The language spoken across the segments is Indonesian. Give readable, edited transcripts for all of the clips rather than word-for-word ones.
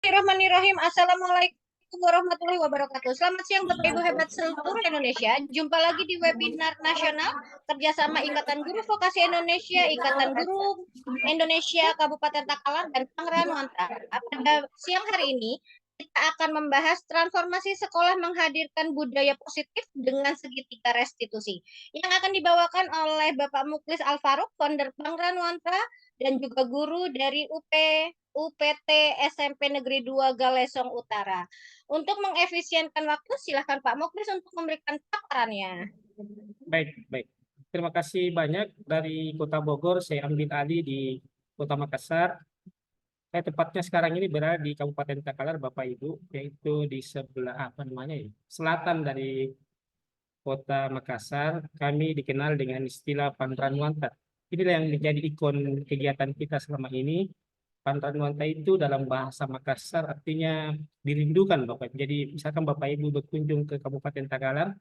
Bismillahirrahmanirrahim. Assalamualaikum warahmatullahi wabarakatuh. Selamat siang Bapak Ibu hebat seluruh Indonesia. Jumpa lagi di webinar nasional kerjasama Ikatan Guru Vokasi Indonesia, Ikatan Guru Indonesia Kabupaten Takalar, dan Pangerahan Nuantra. Pada siang hari ini kita akan membahas transformasi sekolah menghadirkan budaya positif dengan segitiga restitusi yang akan dibawakan oleh Bapak Muklis Alfaruk, founder Pangerahan Nuantra, dan juga guru dari UPT SMP Negeri 2 Galesong Utara. Untuk mengefisienkan waktu, silakan Pak Muklis untuk memberikan paparannya. Baik. Terima kasih banyak dari Kota Bogor. Saya ambil alih di Kota Makassar. Saya tepatnya sekarang ini berada di Kabupaten Takalar, Bapak Ibu, yaitu di sebelah selatan dari Kota Makassar. Kami dikenal dengan istilah Pangerahan Nuantra. Inilah yang menjadi ikon kegiatan kita selama ini. Pangerahan Nuantra itu dalam bahasa Makassar artinya dirindukan, Bapak. Jadi misalkan Bapak Ibu berkunjung ke Kabupaten Takalar,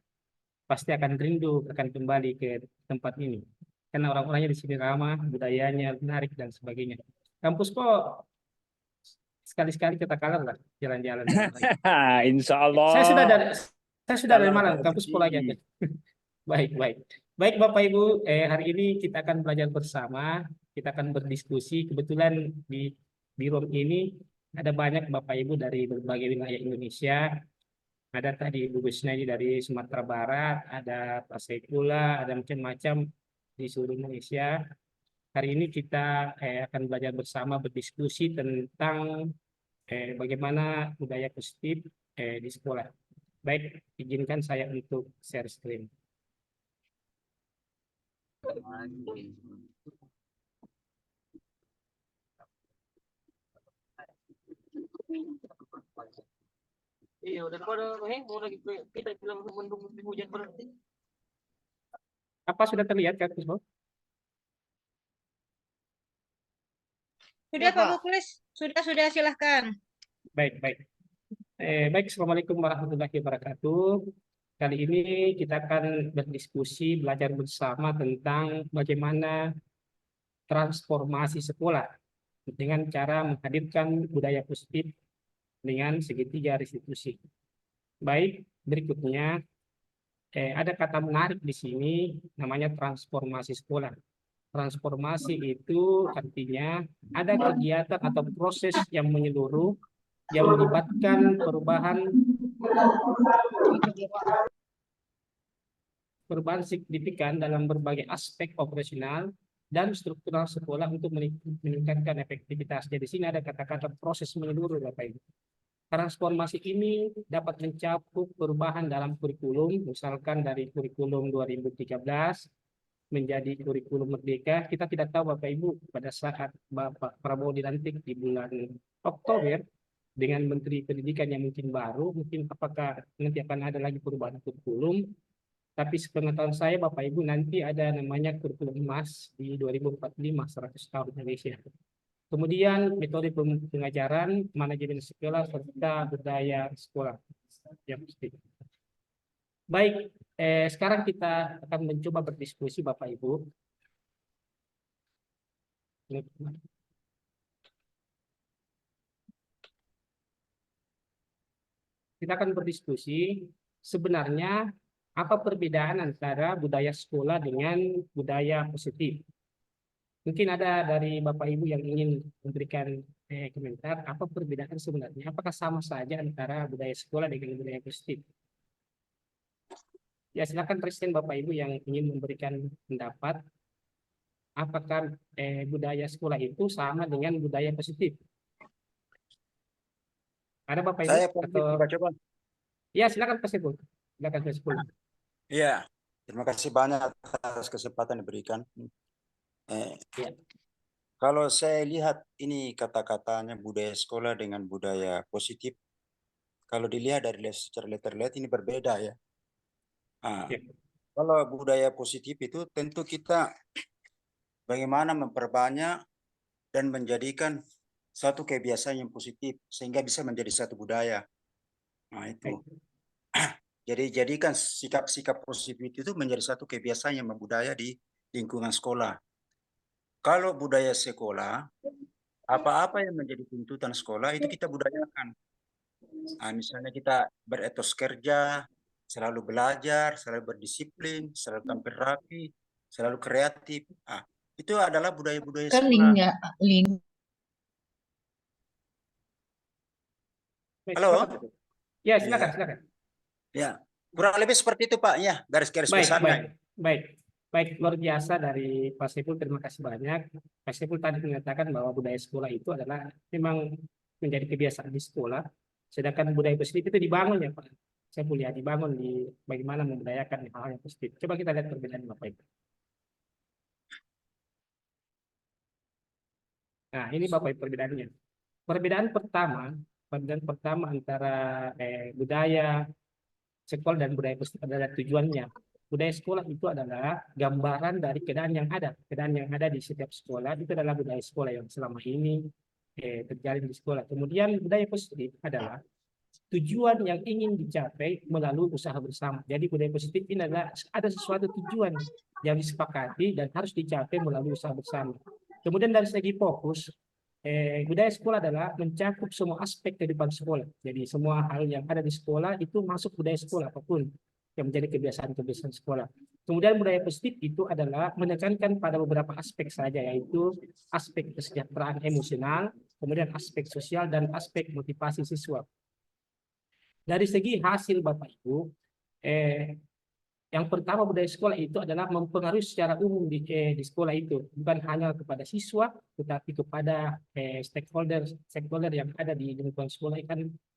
pasti akan rindu akan kembali ke tempat ini. Karena orang-orangnya di sini ramah, budayanya menarik dan sebagainya. Kampus kok sekali-sekali kita kalah lah jalan-jalan. Insya Saya sudah Allah. dari Malang, kampus polanya. Baik Bapak Ibu, hari ini kita akan belajar bersama, kita akan berdiskusi. Kebetulan di room ini ada banyak Bapak Ibu dari berbagai wilayah Indonesia. Ada tadi Ibu Gusnadi dari Sumatera Barat, ada Pak Saifullah, ada macam-macam di seluruh Indonesia. Hari ini kita akan belajar bersama berdiskusi tentang bagaimana budaya positif di sekolah. Baik, izinkan saya untuk share screen. Iya, daripada heboh lagi kita bilang mendung hujan berarti. Apa sudah terlihat Kak Kusbo? Sudah Pak Muklis, sudah silahkan. Baik. Assalamualaikum warahmatullahi wabarakatuh. Kali ini kita akan berdiskusi, belajar bersama tentang bagaimana transformasi sekolah dengan cara menghadirkan budaya positif dengan segitiga restitusi. Baik, berikutnya ada kata menarik di sini namanya transformasi sekolah. Transformasi itu artinya ada kegiatan atau proses yang menyeluruh yang melibatkan perubahan signifikan dalam berbagai aspek operasional dan struktural sekolah untuk meningkatkan efektivitas. Jadi di sini ada kata-kata proses menyeluruh, Bapak Ibu. Transformasi ini dapat mencakup perubahan dalam kurikulum, misalkan dari kurikulum 2013 menjadi kurikulum merdeka. Kita tidak tahu Bapak Ibu pada saat Bapak Prabowo dilantik di bulan Oktober dengan Menteri Pendidikan yang mungkin baru, mungkin apakah nanti akan ada lagi perubahan kurikulum. Tapi sepengetahuan saya Bapak Ibu nanti ada namanya kurikulum emas di 2045, 100 tahun Indonesia. Kemudian metode pengajaran, manajemen sekolah, serta budaya sekolah. Ya, pasti. Baik, sekarang kita akan mencoba berdiskusi Bapak Ibu. Kita akan berdiskusi sebenarnya apa perbedaan antara budaya sekolah dengan budaya positif. Mungkin ada dari Bapak Ibu yang ingin memberikan komentar, apa perbedaan sebenarnya? Apakah sama saja antara budaya sekolah dengan budaya positif? Ya, silakan Presiden Bapak Ibu yang ingin memberikan pendapat. Apakah budaya sekolah itu sama dengan budaya positif? Ada Bapak Ibu? Saya coba. Ya, silakan Presiden. Silakan Presiden. Iya, terima kasih banyak atas kesempatan diberikan. Ya. Kalau saya lihat ini kata-katanya budaya sekolah dengan budaya positif, kalau dilihat dari secara lihat ini berbeda ya. Ya. Kalau budaya positif itu tentu kita bagaimana memperbanyak dan menjadikan satu kebiasaan yang positif sehingga bisa menjadi satu budaya. Nah itu. Jadi jadikan sikap-sikap positif itu menjadi satu kebiasaan yang membudaya di lingkungan sekolah. Kalau budaya sekolah apa-apa yang menjadi tuntutan sekolah itu kita budayakan. Misalnya kita beretos kerja, selalu belajar, selalu berdisiplin, selalu tampil rapi, selalu kreatif. Itu adalah budaya-budaya Kan sekolah. linknya link. Baik, Halo? silakan. Ya, silakan, Ya. silakan. Ya, kurang lebih seperti itu Pak. Ya, garis-garis Baik, besarnya. baik, luar biasa dari Pak Saiful, terima kasih banyak. Pak Saiful tadi mengatakan bahwa budaya sekolah itu adalah memang menjadi kebiasaan di sekolah, sedangkan budaya positif itu dibangun ya Pak. Saya kuliah dibangun di bagaimana membudayakan hal yang positif. Coba kita lihat perbedaan Bapak Ibu. Nah, ini Bapak Ibu perbedaannya. Perbedaan pertama antara budaya sekolah dan budaya positif adalah tujuannya. Budaya sekolah itu adalah gambaran dari keadaan yang ada. Keadaan yang ada di setiap sekolah itu adalah budaya sekolah yang selama ini terjalin di sekolah. Kemudian budaya positif adalah tujuan yang ingin dicapai melalui usaha bersama. Jadi budaya positif ini adalah ada sesuatu tujuan yang disepakati dan harus dicapai melalui usaha bersama. Kemudian dari segi fokus, budaya sekolah adalah mencakup semua aspek kehidupan sekolah. Jadi semua hal yang ada di sekolah itu masuk budaya sekolah apapun yang menjadi kebiasaan-kebiasaan sekolah. Kemudian budaya positif itu adalah menekankan pada beberapa aspek saja, yaitu aspek kesejahteraan emosional, kemudian aspek sosial, dan aspek motivasi siswa. Dari segi hasil Bapak Ibu, yang pertama budaya sekolah itu adalah mempengaruhi secara umum di sekolah itu, bukan hanya kepada siswa, tetapi kepada stakeholder yang ada di lingkungan sekolah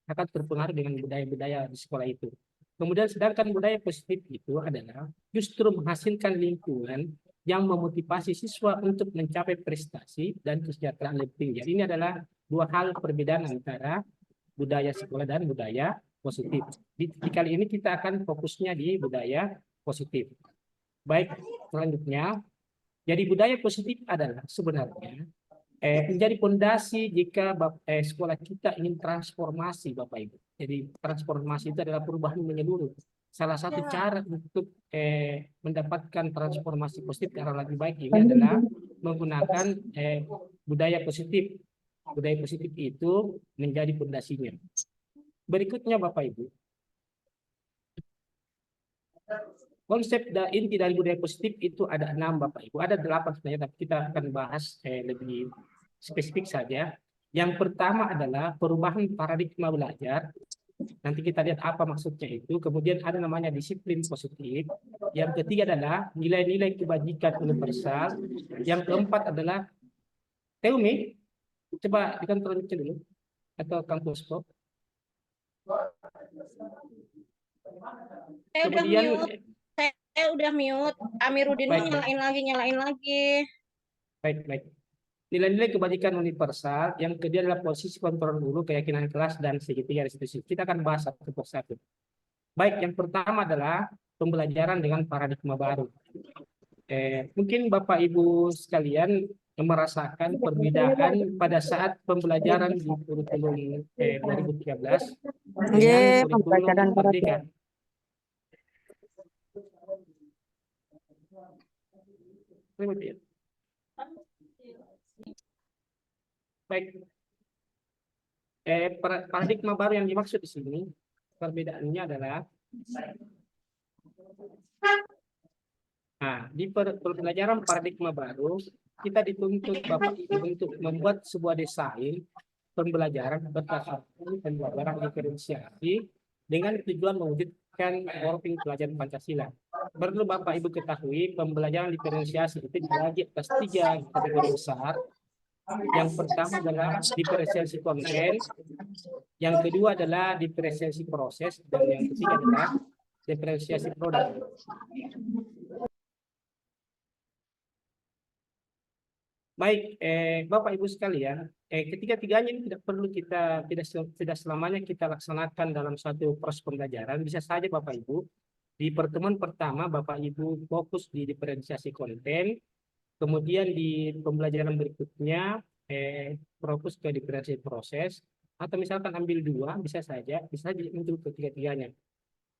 akan terpengaruh dengan budaya-budaya di sekolah itu. Kemudian sedangkan budaya positif itu adalah justru menghasilkan lingkungan yang memotivasi siswa untuk mencapai prestasi dan kesejahteraan lebih tinggi. Ini adalah dua hal perbedaan antara budaya sekolah dan budaya positif. Di kali ini kita akan fokusnya di budaya positif. Baik, selanjutnya, jadi budaya positif adalah sebenarnya menjadi fondasi jika sekolah kita ingin transformasi Bapak Ibu. Jadi transformasi itu adalah perubahan menyeluruh. Salah satu cara untuk mendapatkan transformasi positif ke arah lebih baik ini adalah menggunakan budaya positif. Budaya positif itu menjadi fondasinya. Berikutnya Bapak Ibu, konsep inti dari budaya positif itu ada 6 Bapak Ibu, ada 8 sebenarnya, tapi kita akan bahas lebih spesifik saja. Yang pertama adalah perubahan paradigma belajar. Nanti kita lihat apa maksudnya itu. Kemudian ada namanya disiplin positif. Yang ketiga adalah nilai-nilai kebajikan universal. Yang keempat adalah Teumi, coba dikontrol dulu atau kampus kok. Saya udah mute. Amiruddin nyalain lagi. Baik. Nilai-nilai kebajikan universal, yang kedua adalah posisi kontrol dulu, keyakinan kelas, dan segitiga restitusi. Kita akan bahas satu persatu. Baik, yang pertama adalah pembelajaran dengan paradigma baru. Mungkin Bapak Ibu sekalian merasakan perbedaan pada saat pembelajaran di kurikulum 2013 dengan kurikulum Merdeka. Baik, paradigma baru yang dimaksud di sini perbedaannya adalah di pembelajaran paradigma baru kita dituntut Bapak Ibu untuk membuat sebuah desain pembelajaran berdasarkan pembelajaran diferensiasi dengan tujuan mewujudkan working pelajaran Pancasila. Perlu Bapak Ibu ketahui pembelajaran diferensiasi itu dibagi atas 3 kategori besar. Yang pertama adalah diferensiasi konten, yang kedua adalah diferensiasi proses, dan yang ketiga adalah diferensiasi produk. Baik, Bapak Ibu sekalian, ketiga-tiganya ini tidak selamanya kita laksanakan dalam suatu proses pembelajaran. Bisa saja Bapak Ibu di pertemuan pertama Bapak Ibu fokus di diferensiasi konten, kemudian di pembelajaran berikutnya fokus ke diferensiasi proses, atau misalkan ambil 2, bisa saja untuk ketiga-tiganya.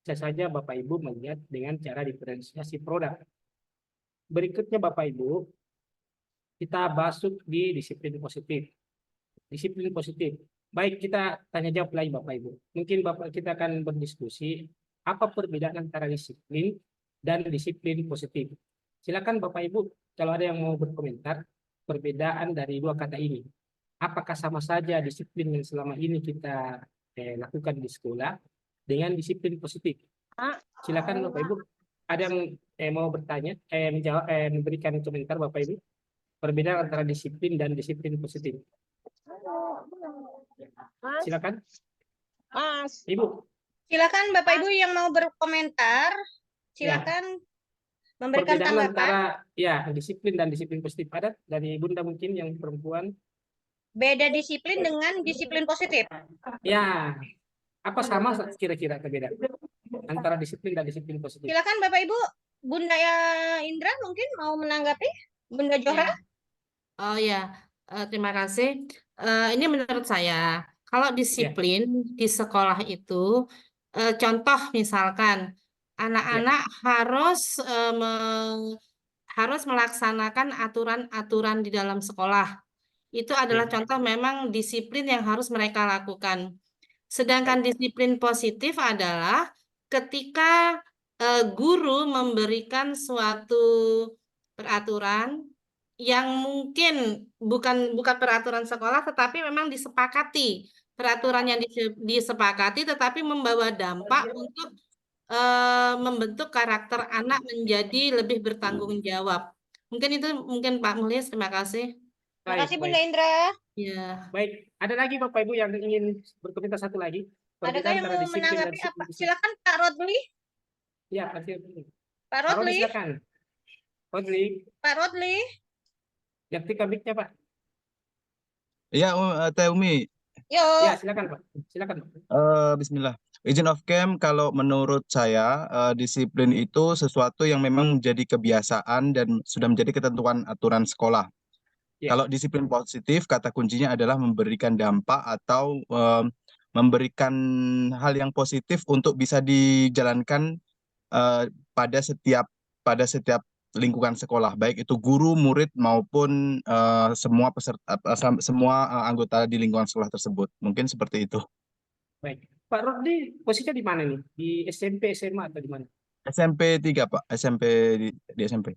Bisa saja Bapak Ibu melihat dengan cara diferensiasi produk. Berikutnya Bapak Ibu, kita masuk di disiplin positif. disiplin positif. Baik, kita tanya jawab lagi Bapak Ibu. Mungkin Bapak kita akan berdiskusi apa perbedaan antara disiplin dan disiplin positif. Silakan Bapak Ibu kalau ada yang mau berkomentar perbedaan dari dua kata ini. Apakah sama saja disiplin yang selama ini kita lakukan di sekolah dengan disiplin positif? Silakan Bapak Ibu. Ada yang mau bertanya, menjawab, memberikan komentar Bapak Ibu? Perbedaan antara disiplin dan disiplin positif. Silakan. Ibu. Silakan Bapak Ibu yang mau berkomentar, silakan memberikan Perbedaan tanggapan. antara ya disiplin dan disiplin positif ada dari Bunda mungkin yang perempuan. Beda disiplin dengan disiplin positif. Ya, apa sama kira-kira perbedaan antara disiplin dan disiplin positif? Silakan Bapak Ibu, Bunda Indra mungkin mau menanggapi, Bunda Johra. Oh ya, terima kasih. Ini menurut saya, kalau disiplin di sekolah itu, contoh misalkan anak-anak harus melaksanakan aturan-aturan di dalam sekolah. Itu adalah contoh memang disiplin yang harus mereka lakukan. Sedangkan disiplin positif adalah ketika guru memberikan suatu peraturan yang mungkin bukan peraturan sekolah, tetapi memang disepakati. Peraturan yang disepakati tetapi membawa dampak untuk membentuk karakter anak menjadi lebih bertanggung jawab. Mungkin itu Pak Mulis, terima kasih. Terima kasih Bunda Baik. Indra. Ya. Baik, ada lagi Bapak Ibu yang ingin berkomentar satu lagi? Adakah yang mau menanggapi apa? Silakan Pak Rodli. Ya, pasti. Pak Rodli, Rodli. silakan. Rodli, Pak Rodli. aktifkan mic-nya Pak. Iya, Teh Umi. Yuk. Ya, silakan Pak. Silakan Pak. Bismillah. Izin of camp, kalau menurut saya disiplin itu sesuatu yang memang menjadi kebiasaan dan sudah menjadi ketentuan aturan sekolah. Ya. Kalau disiplin positif, kata kuncinya adalah memberikan dampak atau memberikan hal yang positif untuk bisa dijalankan pada setiap lingkungan sekolah, baik itu guru, murid maupun semua peserta, anggota di lingkungan sekolah tersebut. Mungkin seperti itu. Baik. Pak Rodli, posisinya di mana nih? Di SMP, SMA atau di mana? SMP 3, Pak. SMP di SMP.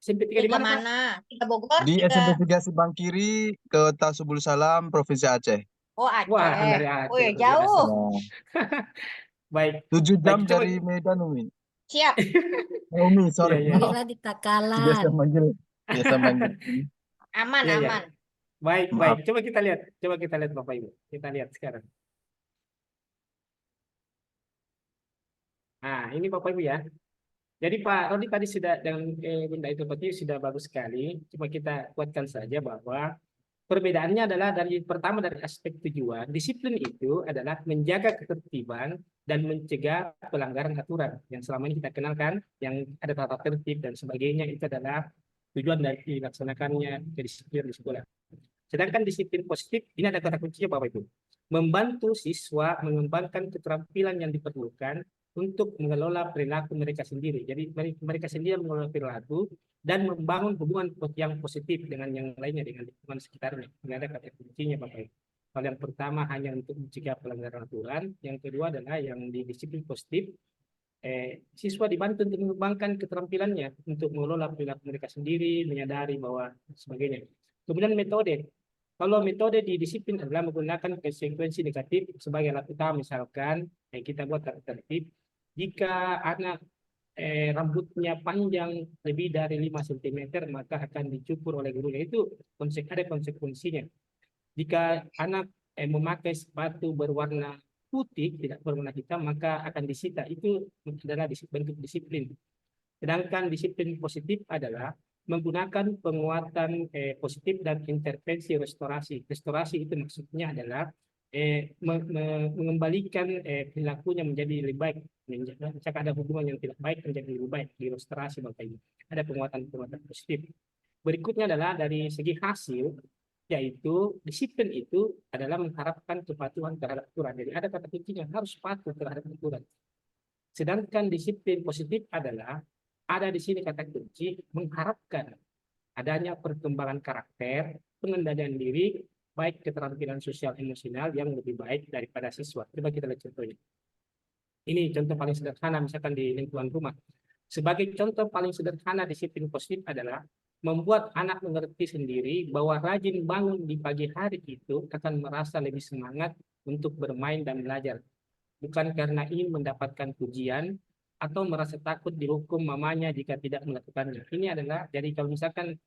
SMP 3 di Tiga mana, Pak? mana? Tiga Bogor. Di tiga... SMP 3 Subang Kiri ke Tasubul Salam, Provinsi Aceh. Oh, Aceh. Wah, dari Aceh. Oh, ya jauh. Baik. 7 jam Baik, coba- dari Medan, Umi. Siap. Umi, sorry. Iya, iya. Kira di Takalan. Biasa manggil. Aman, Iya, iya. aman. Baik, Maaf. baik. Coba kita lihat Bapak Ibu. Kita lihat sekarang. Nah, ini Bapak Ibu ya. Jadi Pak Rodi tadi sudah dengan Bunda itu sudah bagus sekali. Cuma kita kuatkan saja bahwa perbedaannya adalah pertama dari aspek tujuan. Disiplin itu adalah menjaga ketertiban dan mencegah pelanggaran aturan yang selama ini kita kenalkan, yang ada tata tertib dan sebagainya, itu adalah tujuan dari dilaksanakannya kedisiplinan di sekolah. Sedangkan disiplin positif, ini ada kata kuncinya Bapak Ibu. Membantu siswa mengembangkan keterampilan yang diperlukan untuk mengelola perilaku mereka sendiri. Jadi mereka sendiri mengelola perilaku dan membangun hubungan yang positif dengan yang lainnya, dengan lingkungan sekitarnya. Ini ada kata kuncinya Bapak Ibu. Hal yang pertama hanya untuk mencegah pelanggaran aturan, yang kedua adalah yang di disiplin positif, siswa dibantu untuk mengembangkan keterampilannya untuk mengelola perilaku mereka sendiri, menyadari bahwa sebagainya. Kemudian metode. Kalau metode di disiplin adalah menggunakan konsekuensi negatif sebagai alat utama, misalkan kita buat tata tertib. Jika anak rambutnya panjang lebih dari 5 cm, maka akan dicukur oleh gurunya. Itu ada konsekuensinya. Jika anak memakai sepatu berwarna putih, tidak berwarna hitam, maka akan disita. Itu adalah bentuk disiplin. Sedangkan disiplin positif adalah menggunakan penguatan positif dan intervensi restorasi. Restorasi itu maksudnya adalah mengembalikan perilakunya menjadi lebih baik. Jika ada hubungan yang tidak baik menjadi lebih baik, di restorasi Bapak Ibu. Ada penguatan positif. Berikutnya adalah dari segi hasil, yaitu disiplin itu adalah mengharapkan kepatuhan terhadap aturan. Jadi ada kata kuncinya, harus patuh terhadap aturan. Sedangkan disiplin positif adalah ada di sini kata kunci, mengharapkan adanya perkembangan karakter, pengendalian diri, baik keterampilan sosial emosional yang lebih baik daripada siswa. Coba kita lihat contohnya. Ini contoh paling sederhana misalkan di lingkungan rumah. Sebagai contoh paling sederhana disiplin positif adalah membuat anak mengerti sendiri bahwa rajin bangun di pagi hari itu akan merasa lebih semangat untuk bermain dan belajar. Bukan karena ingin mendapatkan pujian atau merasa takut dihukum mamanya jika tidak melakukannya. Ini adalah, jadi kalau misalkan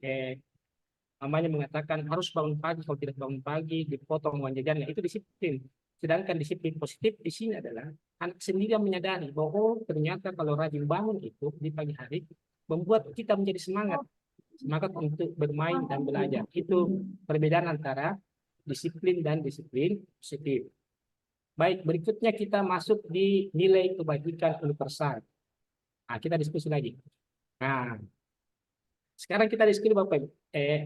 mamanya mengatakan harus bangun pagi, kalau tidak bangun pagi dipotong uang jajannya, itu disiplin. Sedangkan disiplin positif di sini adalah anak sendiri yang menyadari bahwa oh, ternyata kalau rajin bangun itu di pagi hari membuat kita menjadi semangat untuk bermain dan belajar. Itu perbedaan antara disiplin dan disiplin positif. Baik, berikutnya kita masuk di nilai kebajikan universal. Nah, kita diskusi lagi. Nah, sekarang kita diskusi Bapak Ibu.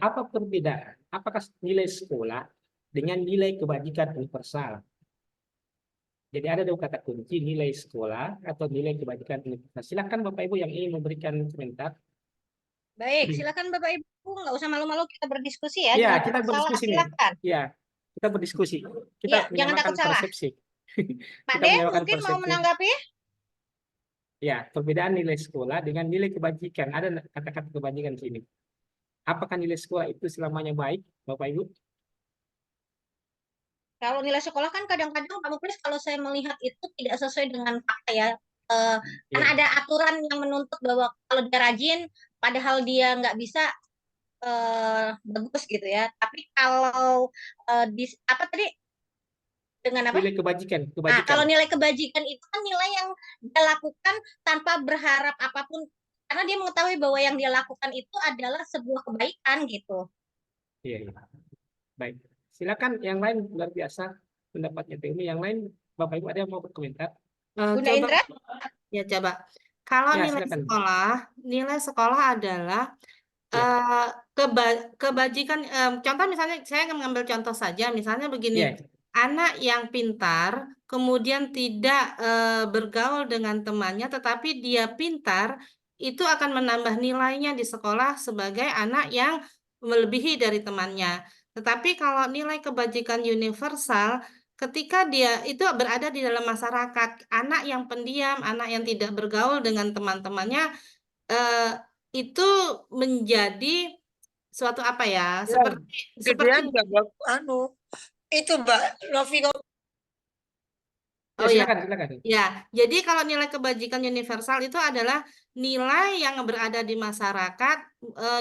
Apa perbedaan? Apakah nilai sekolah dengan nilai kebajikan universal? Jadi ada dua kata kunci, nilai sekolah atau nilai kebajikan universal. Silakan Bapak Ibu yang ingin memberikan komentar. Baik, silakan Bapak Ibu, nggak usah malu-malu, kita berdiskusi ya. Iya, Jangan kita takut salah, berdiskusi nih. silakan. Iya, kita berdiskusi. Kita Iya, jangan takut menyamakan salah. persepsi. Pak Kita De, menyamakan mungkin mau persepsi. menanggapi? Ya, perbedaan nilai sekolah dengan nilai kebajikan. Ada kata-kata kebajikan di sini. Apakah nilai sekolah itu selamanya baik, Bapak Ibu? Kalau nilai sekolah kan kadang-kadang Pak Muklis kalau saya melihat itu tidak sesuai dengan fakta ya. Karena Iya. ada aturan yang menuntut bahwa kalau dia rajin, padahal dia nggak bisa bagus gitu ya. Tapi kalau apa tadi dengan apa? Nilai kebajikan, Nah, kebajikan. kalau nilai kebajikan itu kan nilai yang dia lakukan tanpa berharap apapun, karena dia mengetahui bahwa yang dia lakukan itu adalah sebuah kebaikan gitu. Iya, iya. Baik. Silakan yang lain, luar biasa pendapatnya Temi. Yang lain, Bapak Ibu ada yang mau berkomentar? Bunda Coba Indra? ya coba. Kalau Ya, nilai silakan. nilai sekolah adalah Ya. kebajikan. Contoh misalnya saya akan mengambil contoh saja. Misalnya begini, Ya. anak yang pintar kemudian tidak bergaul dengan temannya, tetapi dia pintar, itu akan menambah nilainya di sekolah sebagai anak yang melebihi dari temannya. Tetapi kalau nilai kebajikan universal, ketika dia itu berada di dalam masyarakat, anak yang pendiam, anak yang tidak bergaul dengan teman-temannya, itu menjadi suatu apa ya? Seperti Itu Mbak Novi. Ya, oh ya. silakan. Ya, jadi kalau nilai kebajikan universal itu adalah nilai yang berada di masyarakat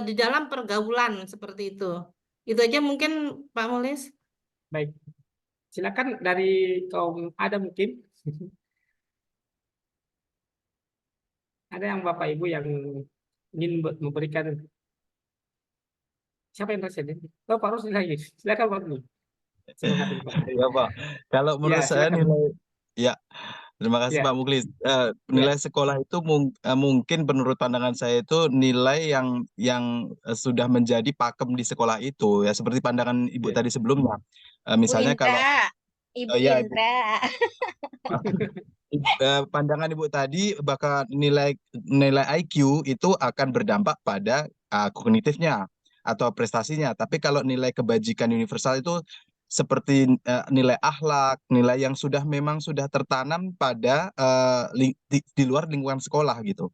di dalam pergaulan seperti itu. Itu aja mungkin Pak Mulis. Baik. Silakan dari kaum ada mungkin. Ada yang Bapak Ibu yang ingin memberikan. Siapa yang tersedia? Oh, Pak Rus lagi. Silakan Pak Rus. Silakan, Pak. Ya Pak, kalau menurut Ya, saya silakan. nilai, ya terima kasih Ya. Pak Muklis. Nilai sekolah itu mungkin menurut pandangan saya itu nilai yang sudah menjadi pakem di sekolah itu ya, seperti pandangan Ibu Ya. tadi sebelumnya. Bu Misalnya Indra, kalau Ibu ya, Indra. pandangan Ibu tadi bakal nilai IQ itu akan berdampak pada kognitifnya atau prestasinya. Tapi kalau nilai kebajikan universal itu seperti nilai akhlak, nilai yang memang sudah tertanam pada di luar lingkungan sekolah gitu.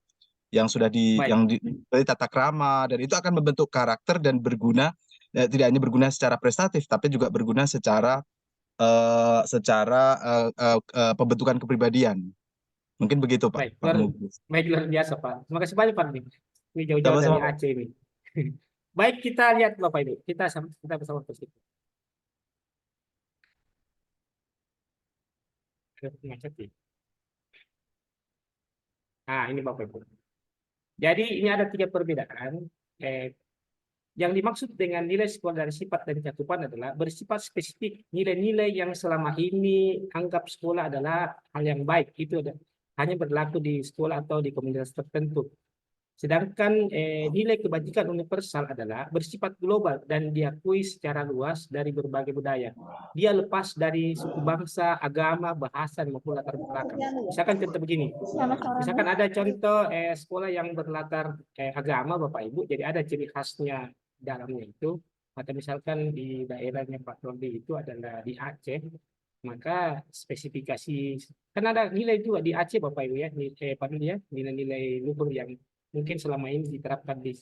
Yang sudah Baik. dari tata krama, dan itu akan membentuk karakter dan berguna, tidak hanya berguna secara prestatif tapi juga berguna secara pembentukan kepribadian. Mungkin begitu Pak. Baik, luar biasa Pak. Terima kasih banyak Pak. Ini jauh-jauh dari Sama-sama. Aceh ini. Baik, kita lihat Bapak Ibu. Kita bersama positif. Nah, ini Bapak Ibu. Jadi ini ada 3 perbedaan. Yang dimaksud dengan nilai sekolah dari sifat dan cakupan adalah bersifat spesifik. Nilai-nilai yang selama ini anggap sekolah adalah hal yang baik. Itu hanya berlaku di sekolah atau di komunitas tertentu. Sedangkan nilai kebajikan universal adalah bersifat global dan diakui secara luas dari berbagai budaya. Dia lepas dari suku bangsa, agama, bahasa, maupun latar belakang. Misalkan contoh begini. Misalkan ada contoh sekolah yang berlatar agama Bapak Ibu, jadi ada ciri khasnya dalamnya itu atau misalkan di daerahnya Pak Rodi itu adalah di Aceh, maka spesifikasi kan ada nilai juga di Aceh Bapak Ibu ya, Pak Rodi ya, nilai-nilai luhur yang mungkin selama ini diterapkan di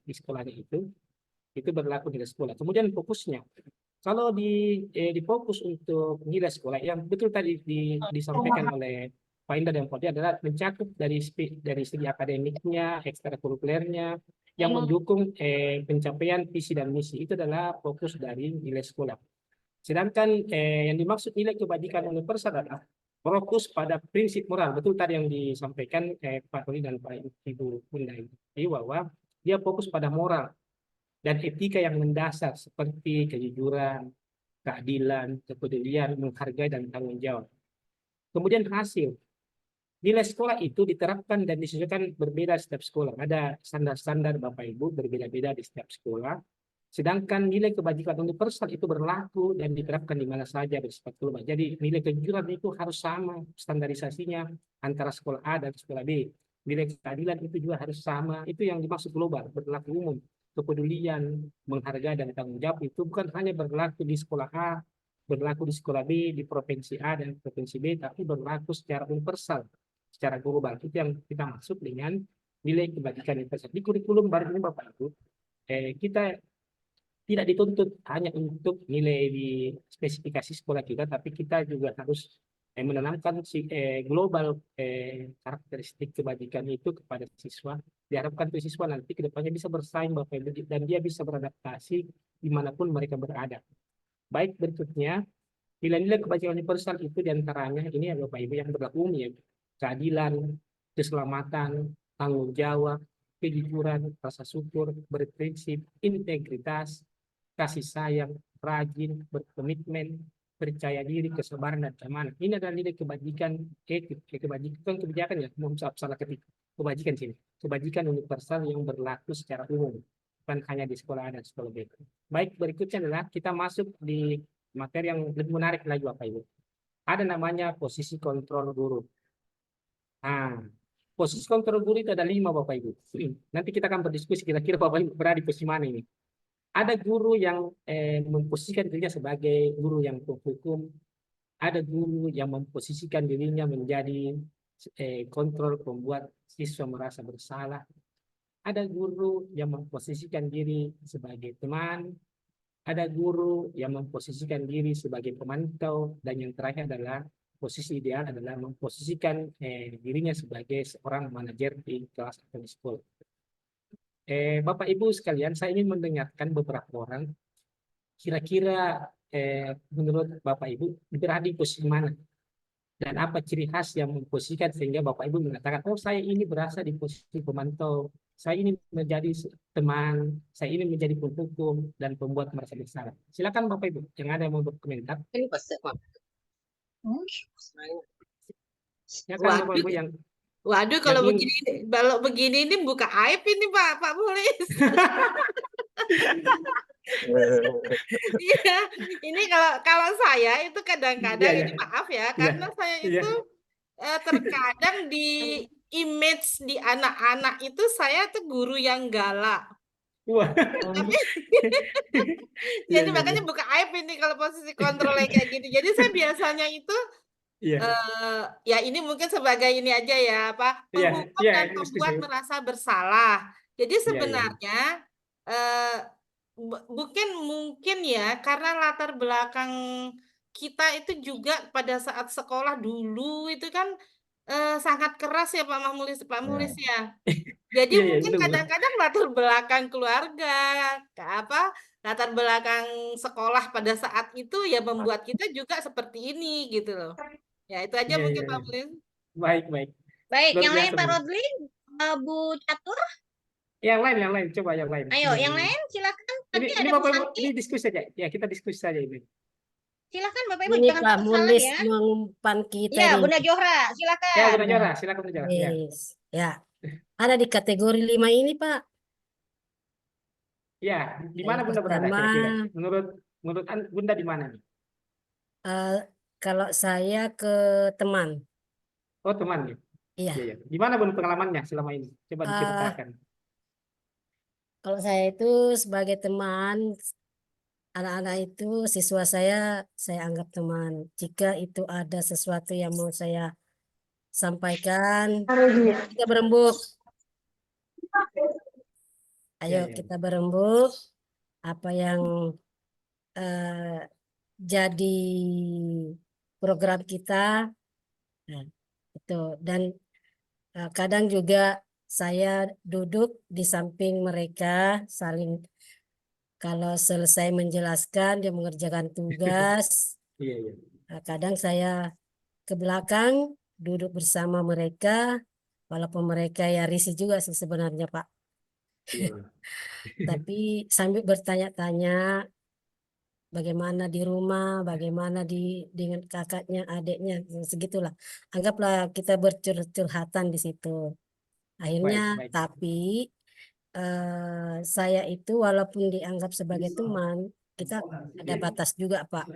sekolahnya itu berlaku di sekolah. Kemudian fokusnya, kalau di fokus untuk nilai sekolah yang betul tadi disampaikan oleh Pak Indra dan Pak Rodi adalah mencakup dari segi akademiknya, ekstrakurikulernya, yang mendukung pencapaian visi dan misi. Itu adalah fokus dari nilai sekolah. Sedangkan yang dimaksud nilai kebajikan universal adalah fokus pada prinsip moral. Betul tadi yang disampaikan Pak Rodi dan Pak Ibu Bunda ini, bahwa dia fokus pada moral dan etika yang mendasar seperti kejujuran, keadilan, kepedulian, menghargai, dan tanggung jawab. Kemudian hasil. Nilai sekolah itu diterapkan dan disesuaikan berbeda setiap sekolah. Ada standar-standar Bapak Ibu berbeda-beda di setiap sekolah. Sedangkan nilai kebajikan universal itu berlaku dan diterapkan di mana saja bersifat global. Jadi nilai kejujuran itu harus sama standarisasinya antara sekolah A dan sekolah B. Nilai keadilan itu juga harus sama. Itu yang dimaksud global, berlaku umum. Kepedulian, menghargai, dan tanggung jawab itu bukan hanya berlaku di sekolah A, berlaku di sekolah B, di provinsi A dan provinsi B, tapi berlaku secara universal, secara global. Itu yang kita maksud dengan nilai kebajikan universal. Di kurikulum baru ini Bapak Ibu, kita tidak dituntut hanya untuk nilai di spesifikasi sekolah kita, tapi kita juga harus menanamkan global karakteristik kebajikan itu kepada siswa. Diharapkan tuh siswa nanti ke depannya bisa bersaing Bapak Ibu, dan dia bisa beradaptasi dimanapun mereka berada. Baik, berikutnya nilai-nilai kebajikan universal itu diantaranya ini ya Bapak Ibu yang berlaku umum ya: keadilan, keselamatan, tanggung jawab, kejujuran, rasa syukur, berprinsip, integritas, kasih sayang, rajin, berkomitmen, percaya diri, kesabaran, dan keamanan. Ini adalah nilai kebajikan, kebijakan ya, salah ketik, kebajikan sini. Kebajikan universal yang berlaku secara umum, bukan hanya di sekolah A dan sekolah B. Baik, berikutnya adalah kita masuk di materi yang lebih menarik lagi Bapak Ibu. Ada namanya posisi kontrol guru. Nah, posisi kontrol guru itu ada 5 Bapak Ibu. Nanti kita akan berdiskusi kira-kira Bapak Ibu berada di posisi mana ini. Ada guru yang memposisikan dirinya sebagai guru yang penghukum. Ada guru yang memposisikan dirinya menjadi kontrol pembuat siswa merasa bersalah. Ada guru yang memposisikan diri sebagai teman. Ada guru yang memposisikan diri sebagai pemantau. Dan yang terakhir adalah posisi ideal adalah memposisikan dirinya sebagai seorang manajer di kelas atau di sekolah. Bapak Ibu sekalian, saya ingin mendengarkan beberapa orang. Kira-kira menurut Bapak Ibu berada di posisi mana? Dan apa ciri khas yang memposisikan sehingga Bapak Ibu mengatakan, oh saya ini berasa di posisi pemantau, saya ini menjadi teman, saya ini menjadi penghukum dan pembuat merasa bersalah. Silakan Bapak Ibu yang ada yang mau berkomentar. Ini pasti Pak. Ya kan Bapak Ibu yang Waduh, kalau ingin- begini ini buka aib ini Pak Mulis. Iya, ini kalau saya itu kadang-kadang Iya, ini iya. maaf ya, Iya, karena saya iya. itu terkadang di image di anak-anak itu saya tuh guru yang galak. Wah. Tapi Iya, jadi iya, makanya iya. buka aib ini kalau posisi kontrolnya kayak gini. Jadi saya biasanya itu Iya, ya ini mungkin sebagai ini aja ya, apa iya, penghukum iya, dan ini pembuat diskusi. merasa bersalah. Jadi Iya, iya. sebenarnya eh, mungkin ya karena latar belakang kita itu juga pada saat sekolah dulu itu kan sangat keras ya Pak Mulis ya. Jadi Iya, iya, mungkin betul, betul. kadang-kadang latar belakang keluarga, latar belakang sekolah pada saat itu ya membuat kita juga seperti ini gitu loh. Ya itu aja Iya, mungkin iya, Pak iya. Mulis. Baik, baik. Baik, Luar yang lain biasa, Pak Bu. Rodli, Bu Catur. Yang lain, coba yang lain. Ayo, Ini, yang lain silakan. Tadi ini ada Bu Bapak Ibu, Santi. ini diskusi saja. Ya, kita diskusi saja ini. Silakan Bapak Ibu Ini jangan Pak takut salah Mulis ya. mengumpan kita Iya, ini. Bunda Johra, Ya, silakan. Bunda Jora, silakan Bunda Jora. Ya. Yes. Ya. Ada di kategori 5 ini, Pak. Ya, di mana Yang Bunda berada pertama, kira-kira? Menurut Bunda di mana nih? kalau saya ke teman. Oh, teman ya. Iya. Iya, iya. Gimana Bunda pengalamannya selama ini? Coba diceritakan. Kalau saya itu sebagai teman, anak-anak itu siswa saya anggap teman. Jika itu ada sesuatu yang mau saya sampaikan, kita berembuk. Ayo ya. kita berembuk. Apa yang jadi program kita, nah, itu. Dan kadang juga saya duduk di samping mereka, saling kalau selesai menjelaskan dia mengerjakan tugas. Iya, iya. Kadang saya ke belakang duduk bersama mereka, walaupun mereka ya risih juga sih sebenarnya Pak. Iya. Tapi sambil bertanya-tanya bagaimana di rumah, bagaimana dengan kakaknya, adiknya, segitulah. Anggaplah kita bercurhatan di situ. Akhirnya, Baik, baik. tapi saya itu walaupun dianggap sebagai teman, kita ada batas juga, Pak.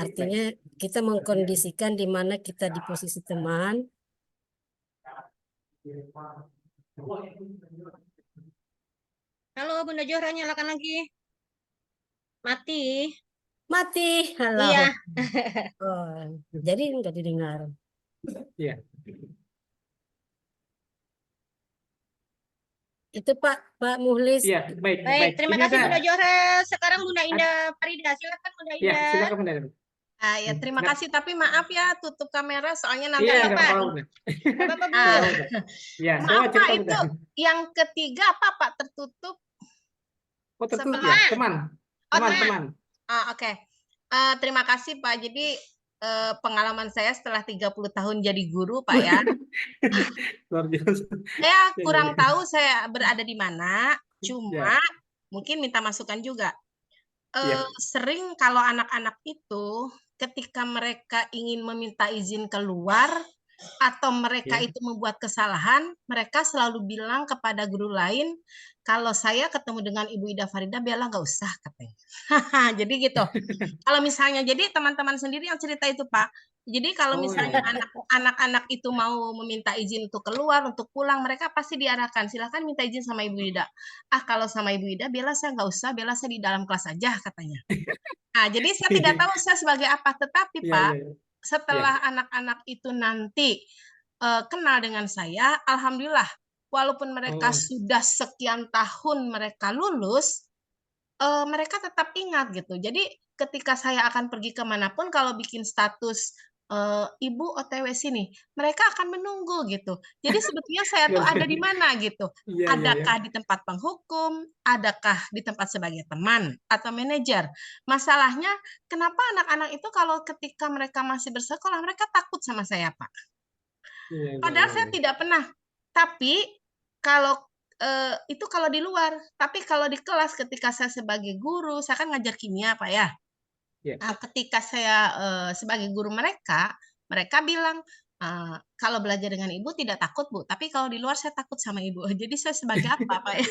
Artinya kita mengkondisikan di mana kita di posisi teman. Halo Bunda Johra, nyalakan lagi. Mati. Mati. Halo. Iya. Oh, jadi enggak didengar. Iya. Itu Pak Muhlis. Iya, baik, Baik, baik. terima Ini kasih ada- Bunda Johra. Sekarang Bunda Indah Farida, silakan Bunda Iya, Indah. silakan Bunda. Ya, terima kasih, tapi maaf ya, tutup kamera soalnya nanti Iya, Nggak nggak apa-apa. apa-apa, Bunda. Nggak apa-apa, Bu. Ah, Iya, maaf coba Pak, cerita, itu Bunda. yang ketiga apa Pak tertutup? Oh, tertutup sebelah. ya? Teman. Oh, Teman. Oke. Terima kasih Pak. Jadi pengalaman saya setelah 30 tahun jadi guru Pak ya. Luar biasa. Saya Iya, kurang iya. tahu saya berada di mana, cuma Ya. mungkin minta masukan juga. Iya. Sering kalau anak-anak itu ketika mereka ingin meminta izin keluar atau mereka Ya. itu membuat kesalahan, mereka selalu bilang kepada guru lain, kalau saya ketemu dengan Ibu Ida Farida, Bella nggak usah katanya. Jadi gitu. Kalau misalnya, jadi teman-teman sendiri yang cerita itu Pak. Jadi kalau Oh, misalnya iya. anak-anak itu mau meminta izin untuk keluar, untuk pulang, mereka pasti diarahkan, silakan minta izin sama Ibu Ida. Kalau sama Ibu Ida, Bella saya nggak usah, Bella saya di dalam kelas aja katanya. Jadi saya tidak tahu saya sebagai apa, tetapi Iya, Pak, iya. setelah anak-anak itu nanti kenal dengan saya, alhamdulillah, walaupun mereka Oh. sudah sekian tahun mereka lulus, mereka tetap ingat gitu. Jadi ketika saya akan pergi kemanapun, kalau bikin status Ibu OTW sini, mereka akan menunggu gitu. Jadi sebetulnya saya tuh ada di mana gitu. Iya, iya, iya. Adakah di tempat penghukum, adakah di tempat sebagai teman atau manajer. Masalahnya kenapa anak-anak itu kalau ketika mereka masih bersekolah, mereka takut sama saya Pak. Iya, iya, Padahal iya, saya iya. tidak pernah. Tapi kalau itu kalau di luar, tapi kalau di kelas ketika saya sebagai guru, saya kan ngajar kimia Pak ya. Iya. Ketika saya sebagai guru mereka bilang, kalau belajar dengan Ibu tidak takut Bu, tapi kalau di luar saya takut sama Ibu. Jadi saya sebagai apa Pak ya?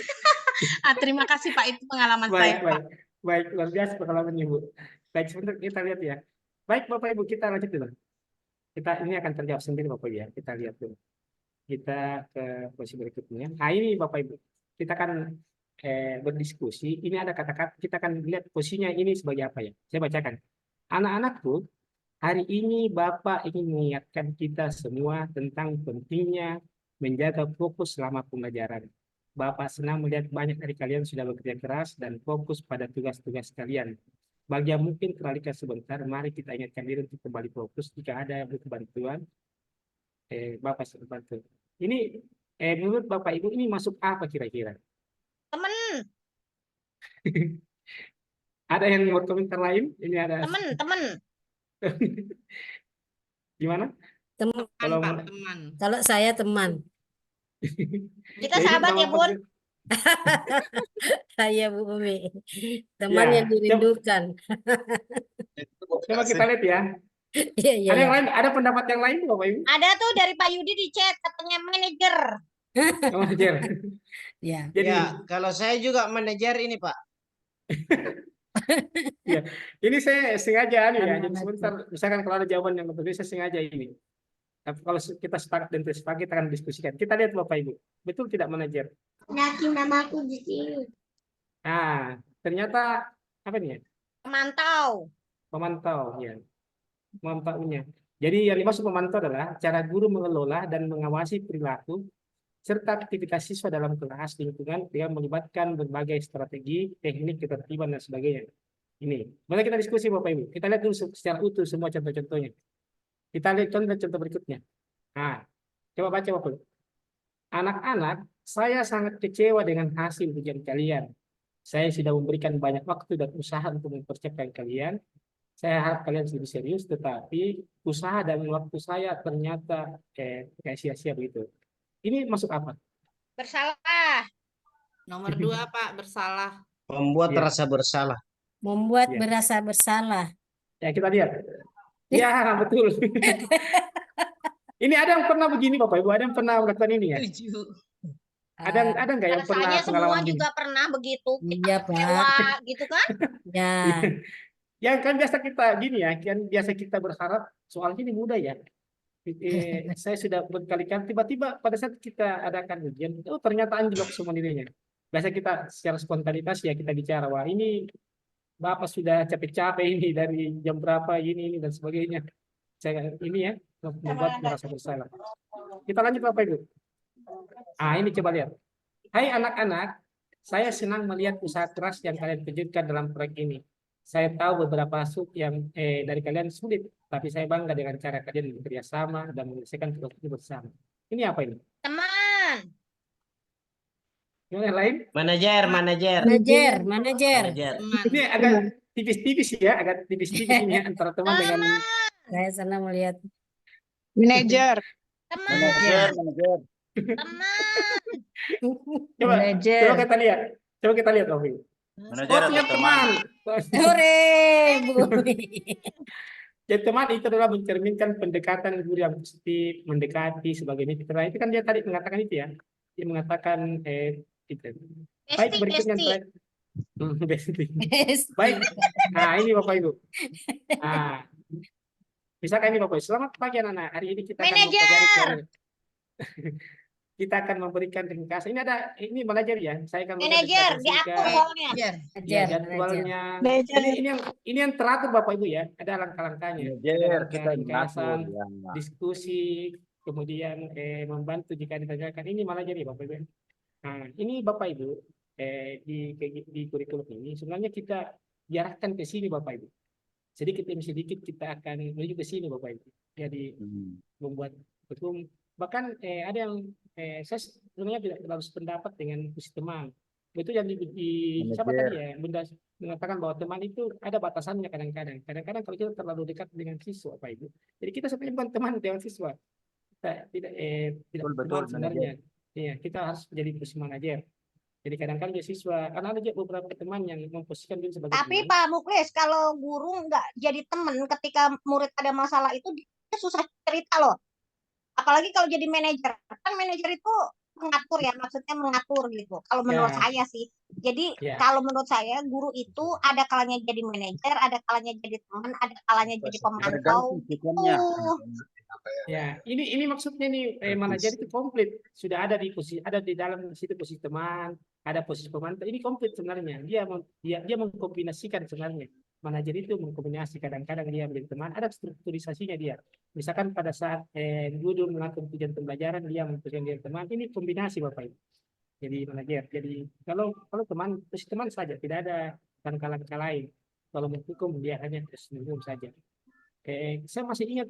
Terima kasih Pak, itu pengalaman saya Pak. Baik, luar biasa pengalamannya Bu. Baik, sebentar kita lihat ya. Baik Bapak Ibu, kita lanjut dulu. Ini akan terjawab sendiri Bapak Ibu ya. Kita lihat dulu. Kita ke posisi berikutnya. Nah ini Bapak Ibu, kita kan berdiskusi. Ini ada kata-kata, kita akan lihat posisinya ini sebagai apa ya. Saya bacakan. Anak-anakku, hari ini Bapak ingin mengingatkan kita semua tentang pentingnya menjaga fokus selama pembelajaran. Bapak senang melihat banyak dari kalian sudah bekerja keras dan fokus pada tugas-tugas kalian. Bagi yang mungkin teralihkan sebentar, mari kita ingatkan diri untuk kembali fokus. Jika ada yang butuh bantuan, Bapak sudah bantu. Ini menurut Bapak Ibu ini masuk apa kira-kira? Temen, Ada yang mau komentar lain? Ini ada temen. gimana? Teman, Kalau Pak, mau- teman. kalau saya teman, Kita Ya, ini sahabat sama ya Bun. saya Bu Umi, teman Ya, yang dirindukan. Coba kita lihat ya. Iya, iya, Ada iya. yang lain? Ada pendapat yang lain Bapak Ibu? Ada tuh dari Pak Yudi di chat, katanya manajer. Oh, Jer. Ya. Jadi Ya, kalau saya juga manajer ini Pak. ini saya sengaja nih ya. Anak-anak Jadi sebentar, misalkan kalau ada jawaban yang betul, saya sengaja ini. Tapi kalau kita sepakat dan tidak sepakat, kita akan diskusikan. Kita lihat Bapak Ibu, betul tidak manajer? Yakin nama aku di sini. Nah, ternyata apa nih ya? Memantau. Memantau, ya. Memantaunya. Jadi yang dimaksud memantau adalah cara guru mengelola dan mengawasi perilaku serta aktivitas siswa dalam kelas lingkungan dengan melibatkan berbagai strategi, teknik, ketertiban, dan sebagainya. Ini. Mari kita diskusi Bapak Ibu. Kita lihat dulu secara utuh semua contoh-contohnya. Kita lihat contoh-contoh berikutnya. Nah, coba baca Bapak Ibu. Anak-anak, saya sangat kecewa dengan hasil ujian kalian. Saya sudah memberikan banyak waktu dan usaha untuk mempersiapkan kalian. Saya harap kalian lebih serius, tetapi usaha dan waktu saya ternyata kayak sia-sia begitu. Ini masuk apa? Bersalah. Nomor 2, Pak, bersalah. Membuat Iya. rasa bersalah. Membuat Iya. berasa bersalah. Ya, kita lihat. Ya, betul. Ini ada yang pernah begini Bapak Ibu? Ada yang pernah melakukan ini ya? Ada nggak yang pernah Rasanya semua pengalaman begini? juga pernah begitu. Kita Iya, Pak. kecewa gitu kan? Ya, Yang kan biasa kita gini ya, kan biasa kita berharap soal ini mudah ya. Saya sudah berkali-kali tiba-tiba pada saat kita adakan ujian, oh ternyata anjlok semua nilainya. Biasa kita secara spontanitas ya kita bicara, wah ini Bapak sudah capek-capek ini dari jam berapa ini dan sebagainya. Saya ini ya membuat merasa bersalah. Kita lanjut Bapak Ibu. Ah ini coba lihat. Hai anak-anak, saya senang melihat usaha keras yang kalian tunjukkan dalam proyek ini. Saya tahu beberapa yang dari kalian sulit, tapi saya bangga dengan cara kalian bekerja sama dan menyelesaikan tugas ini bersama. Ini apa ini? Teman. Yang lain? Manajer. manajer. Teman. Ini agak tipis-tipis ya, agak tipis-tipis ini ya, antara teman dengan Saya senang melihat Manajer. Teman. Manajer. Teman. coba kita lihat. Coba kita lihat Ovi. Manajer punya atau teman. Hore, Bu. Jadi teman itu adalah mencerminkan pendekatan guru yang positif, mendekati sebagai mitra. Itu kan dia tadi mengatakan itu ya. Dia mengatakan itu. Baik berikutnya Besti. Baik. Nah ini Bapak Ibu. Nah, misalkan ini Bapak Ibu. Selamat pagi anak-anak. Hari ini kita akan mempelajari kita akan memberikan ringkas. Ini manajer ya. Saya akan Manajer diatur soalnya. Ya, jadwalnya. Ini yang teratur Bapak Ibu ya. Ada langkah-langkahnya. Manajer Ada kita ringkasan, mengatur, ya. diskusi, kemudian membantu jika ditanyakan. Ini manajer ya Bapak Ibu. Nah, ini Bapak Ibu di kurikulum ini sebenarnya kita diarahkan ke sini Bapak Ibu. Sedikit demi sedikit kita akan menuju ke sini Bapak Ibu. Jadi membuat hukum. Bahkan ada yang saya sebenarnya tidak terlalu sependapat dengan posisi teman. Itu yang siapa tadi ya, Bunda mengatakan bahwa teman itu ada batasannya kadang-kadang. Kadang-kadang kalau kita terlalu dekat dengan siswa, Pak Ibu. Jadi kita sebenarnya bukan teman dengan siswa. Kita tidak betul sebenarnya. Iya, kita harus menjadi posisi manajer. Jadi kadang-kadang dia siswa, karena ada beberapa teman yang memposisikan diri sebagai Tapi teman. Pak Muklis, kalau guru nggak jadi teman ketika murid ada masalah itu dia susah cerita loh. Apalagi kalau jadi manajer. Kan manajer itu mengatur ya, maksudnya mengatur gitu. Kalau menurut saya sih. Jadi kalau menurut saya guru itu ada kalanya jadi manajer, ada kalanya jadi teman, ada kalanya jadi pemantau. Ya, ini maksudnya nih manajer itu komplit. Sudah ada di dalam situ posisi teman, ada posisi pemantau. Ini komplit sebenarnya. Dia mengkombinasikan sebenarnya. Manajer itu mengkombinasi, kadang-kadang dia menjadi teman, ada strukturisasinya dia. Misalkan pada saat guru mengatur tujuan pembelajaran, dia mempunyai dia teman. Ini kombinasi Bapak Ibu. Jadi manajer. Jadi kalau teman, posisi teman saja, tidak ada langkah-langkah lain. Kalau menghukum dia hanya terus saja. Saya masih ingat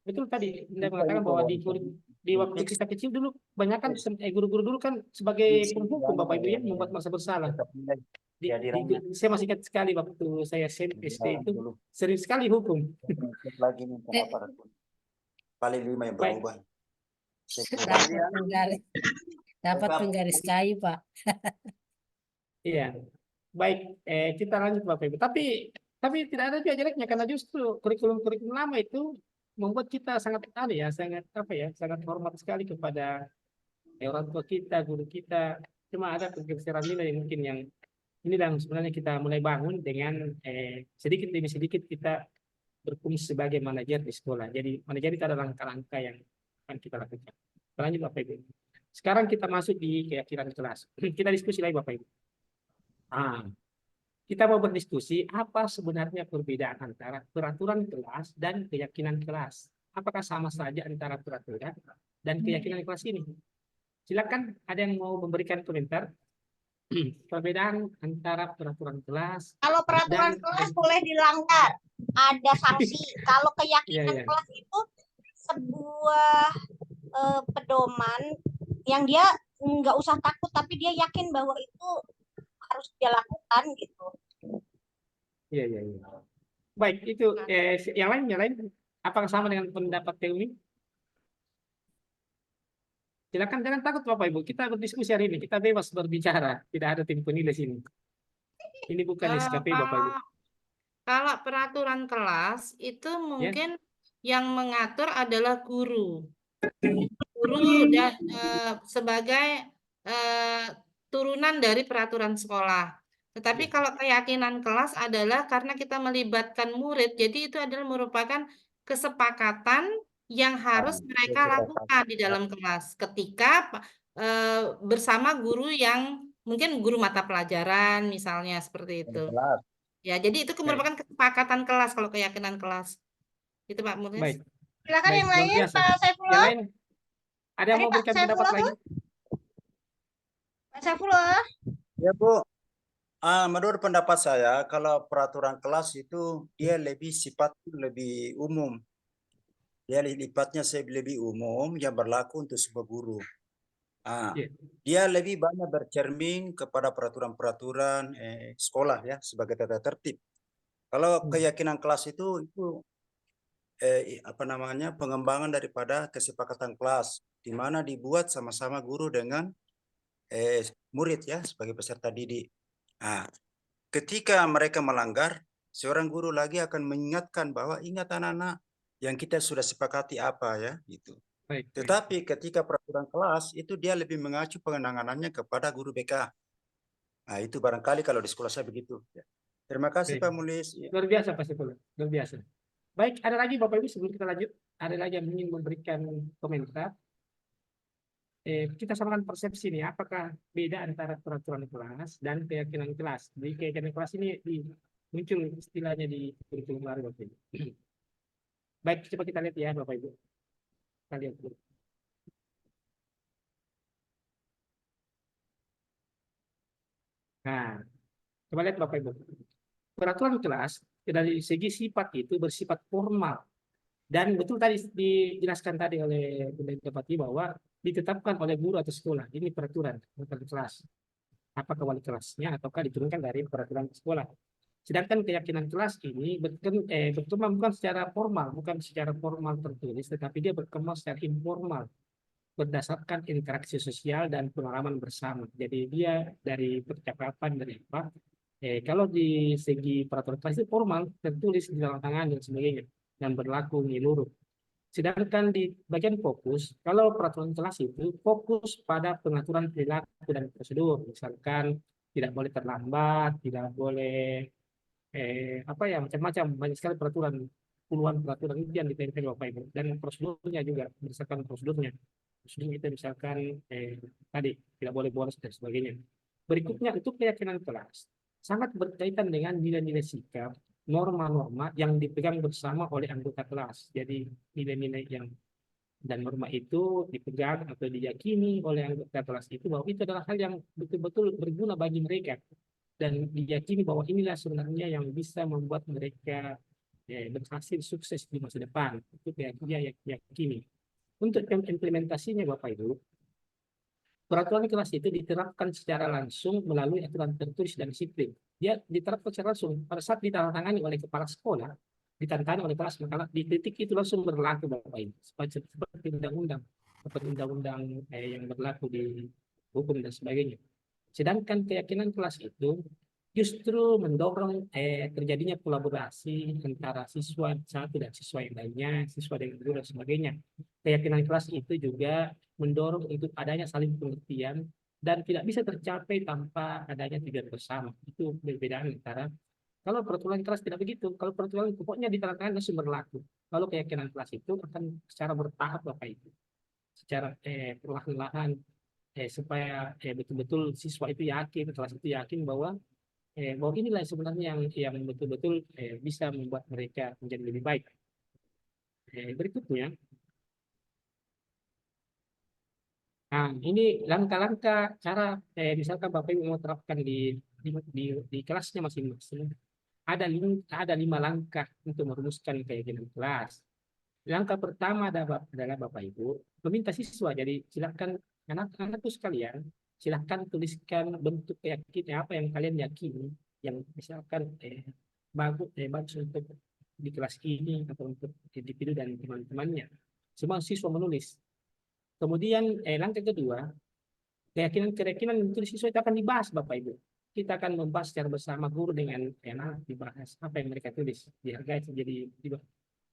betul tadi Anda mengatakan bahwa di waktu kita kecil dulu banyakkan guru-guru dulu kan sebagai penghukum Bapak Ibu ya, membuat merasa bersalah. Saya masih ingat sekali waktu saya SMP SD itu sering sekali hukum. Lagi paling 5 yang berubah. Dapat penggaris kayu Pak. Iya, baik. Kita lanjut Bapak Ibu. Tapi tidak ada juga jeleknya karena justru kurikulum lama itu membuat kita sangat sangat hormat sekali kepada orang tua kita, guru kita. Cuma ada pergeseran nilai mungkin yang ini yang sebenarnya kita mulai bangun dengan sedikit demi sedikit kita berfungsi sebagai manajer di sekolah. Jadi manajer itu ada langkah-langkah yang akan kita lakukan. Lanjut Bapak Ibu. Sekarang kita masuk di keyakinan kelas. Kita diskusi lagi Bapak Ibu. kita mau berdiskusi apa sebenarnya perbedaan antara peraturan kelas dan keyakinan kelas. Apakah sama saja antara peraturan dan keyakinan kelas ini? Silakan, ada yang mau memberikan komentar? Perbedaan antara peraturan kelas Kalau peraturan dan kelas boleh dilanggar, ada sanksi. Kalau Iya, keyakinan iya. kelas itu sebuah pedoman yang dia nggak usah takut, tapi dia yakin bahwa itu harus dia lakukan gitu. Iya, iya, iya. Baik, itu yang lain, apakah sama dengan pendapat Teumi? Silakan, jangan takut Bapak Ibu. Kita berdiskusi hari ini, kita bebas berbicara, tidak ada tim penilai sini. Ini bukan SKP Bapak Ibu. Kalau peraturan kelas itu mungkin yang mengatur adalah guru. Guru dan sebagai turunan dari peraturan sekolah. Tetapi kalau keyakinan kelas adalah karena kita melibatkan murid, jadi itu adalah merupakan kesepakatan yang harus mereka lakukan di dalam kelas ketika bersama guru yang mungkin guru mata pelajaran misalnya seperti itu. Ya, jadi itu merupakan kesepakatan kelas kalau keyakinan kelas. Itu Pak Mulis. Baik. Silakan Baik, yang luar lain, biasa. Pak Yang Saifullah. lain, ada yang Tadi mau Pak berikan pendapat Saifullah lagi? Pak Saifullah. Ya Bu, menurut pendapat saya kalau peraturan kelas itu dia lebih sifatnya lebih umum. Dia sifatnya lebih umum yang berlaku untuk semua guru. Iya. Dia lebih banyak bercermin kepada peraturan-peraturan sekolah ya sebagai tata tertib. Kalau keyakinan kelas itu apa namanya pengembangan daripada kesepakatan kelas di mana dibuat sama-sama guru dengan murid ya sebagai peserta didik. Ketika mereka melanggar, seorang guru lagi akan mengingatkan bahwa ingat anak-anak yang kita sudah sepakati apa ya gitu. Baik. Tetapi ketika peraturan kelas itu dia lebih mengacu pengenangannya kepada guru BK. Nah itu barangkali kalau di sekolah saya begitu. Terima kasih Baik. Pak Mulis. Luar biasa Pak Saifullah, luar biasa. Baik, ada lagi Bapak Ibu sebelum kita lanjut, ada lagi yang ingin memberikan komentar? Kita samakan persepsi nih, apakah beda antara peraturan kelas dan keyakinan kelas? Di keyakinan kelas ini muncul istilahnya di kurikulum baru Bapak Ibu. Baik, coba kita lihat ya Bapak Ibu. Kita lihat dulu. Nah, coba lihat Bapak Ibu. Peraturan kelas dari segi sifat itu bersifat formal. Dan betul tadi dijelaskan tadi oleh Bupati bahwa ditetapkan oleh guru atau sekolah. Ini peraturan kelas. Apakah wali kelasnya ataukah diturunkan dari peraturan sekolah. Sedangkan keyakinan kelas ini berkembang bukan secara formal, bukan secara formal tertulis, tetapi dia berkembang secara informal berdasarkan interaksi sosial dan pengalaman bersama. Jadi dia dari percakapan dari apa? Kalau di segi peraturan kelas itu formal, tertulis di dalam tangan dan sebagainya, dan berlaku menyeluruh. Sedangkan di bagian fokus, kalau peraturan kelas itu fokus pada pengaturan perilaku dan prosedur, misalkan tidak boleh terlambat, tidak boleh macam-macam, banyak sekali peraturan, puluhan peraturan itu yang ditempel Bapak Ibu, dan prosedurnya juga berdasarkan prosedurnya. Prosedurnya itu misalkan tadi tidak boleh bolos dan sebagainya. Berikutnya itu keyakinan kelas sangat berkaitan dengan nilai-nilai sikap, norma-norma yang dipegang bersama oleh anggota kelas. Jadi nilai-nilai yang dan norma itu dipegang atau diyakini oleh anggota kelas itu bahwa itu adalah hal yang betul-betul berguna bagi mereka dan diyakini bahwa inilah sebenarnya yang bisa membuat mereka berhasil sukses di masa depan. Itu dia yakini. Untuk implementasinya Bapak Ibu, peraturan kelas itu diterapkan secara langsung melalui aturan tertulis dan disiplin. Dia diterapkan secara langsung pada saat ditandatangani oleh kepala sekolah, ditantangani oleh kelas, maka di titik itu langsung berlaku Bapak Ibu. Seperti undang-undang yang berlaku di hukum dan sebagainya. Sedangkan keyakinan kelas itu justru mendorong terjadinya kolaborasi antara siswa satu dan siswa yang lainnya, siswa dengan guru dan sebagainya. Keyakinan kelas itu juga mendorong untuk adanya saling pengertian dan tidak bisa tercapai tanpa adanya tujuan bersama. Itu perbedaan antara kalau peraturan kelas tidak begitu. Kalau peraturan pokoknya ditandatangani langsung berlaku. Kalau keyakinan kelas itu akan secara bertahap Bapak Ibu, secara perlahan-lahan supaya betul-betul siswa itu yakin, kelas itu yakin bahwa bahwa inilah sebenarnya yang betul-betul bisa membuat mereka menjadi lebih baik. Berikutnya, nah ini langkah-langkah cara misalkan Bapak Ibu mau terapkan di kelasnya masing-masing. Ada 5 langkah untuk merumuskan keyakinan kelas. Langkah pertama adalah Bapak Ibu meminta siswa. Jadi silakan anak-anakku sekalian, silakan tuliskan bentuk keyakinan apa yang kalian yakini, yang misalkan bagus untuk di kelas ini atau untuk individu dan teman-temannya. Semua siswa menulis. Kemudian langkah kedua, keyakinan untuk siswa itu akan dibahas Bapak Ibu. Kita akan membahas secara bersama guru dengan anak, dibahas apa yang mereka tulis, dihargai jadi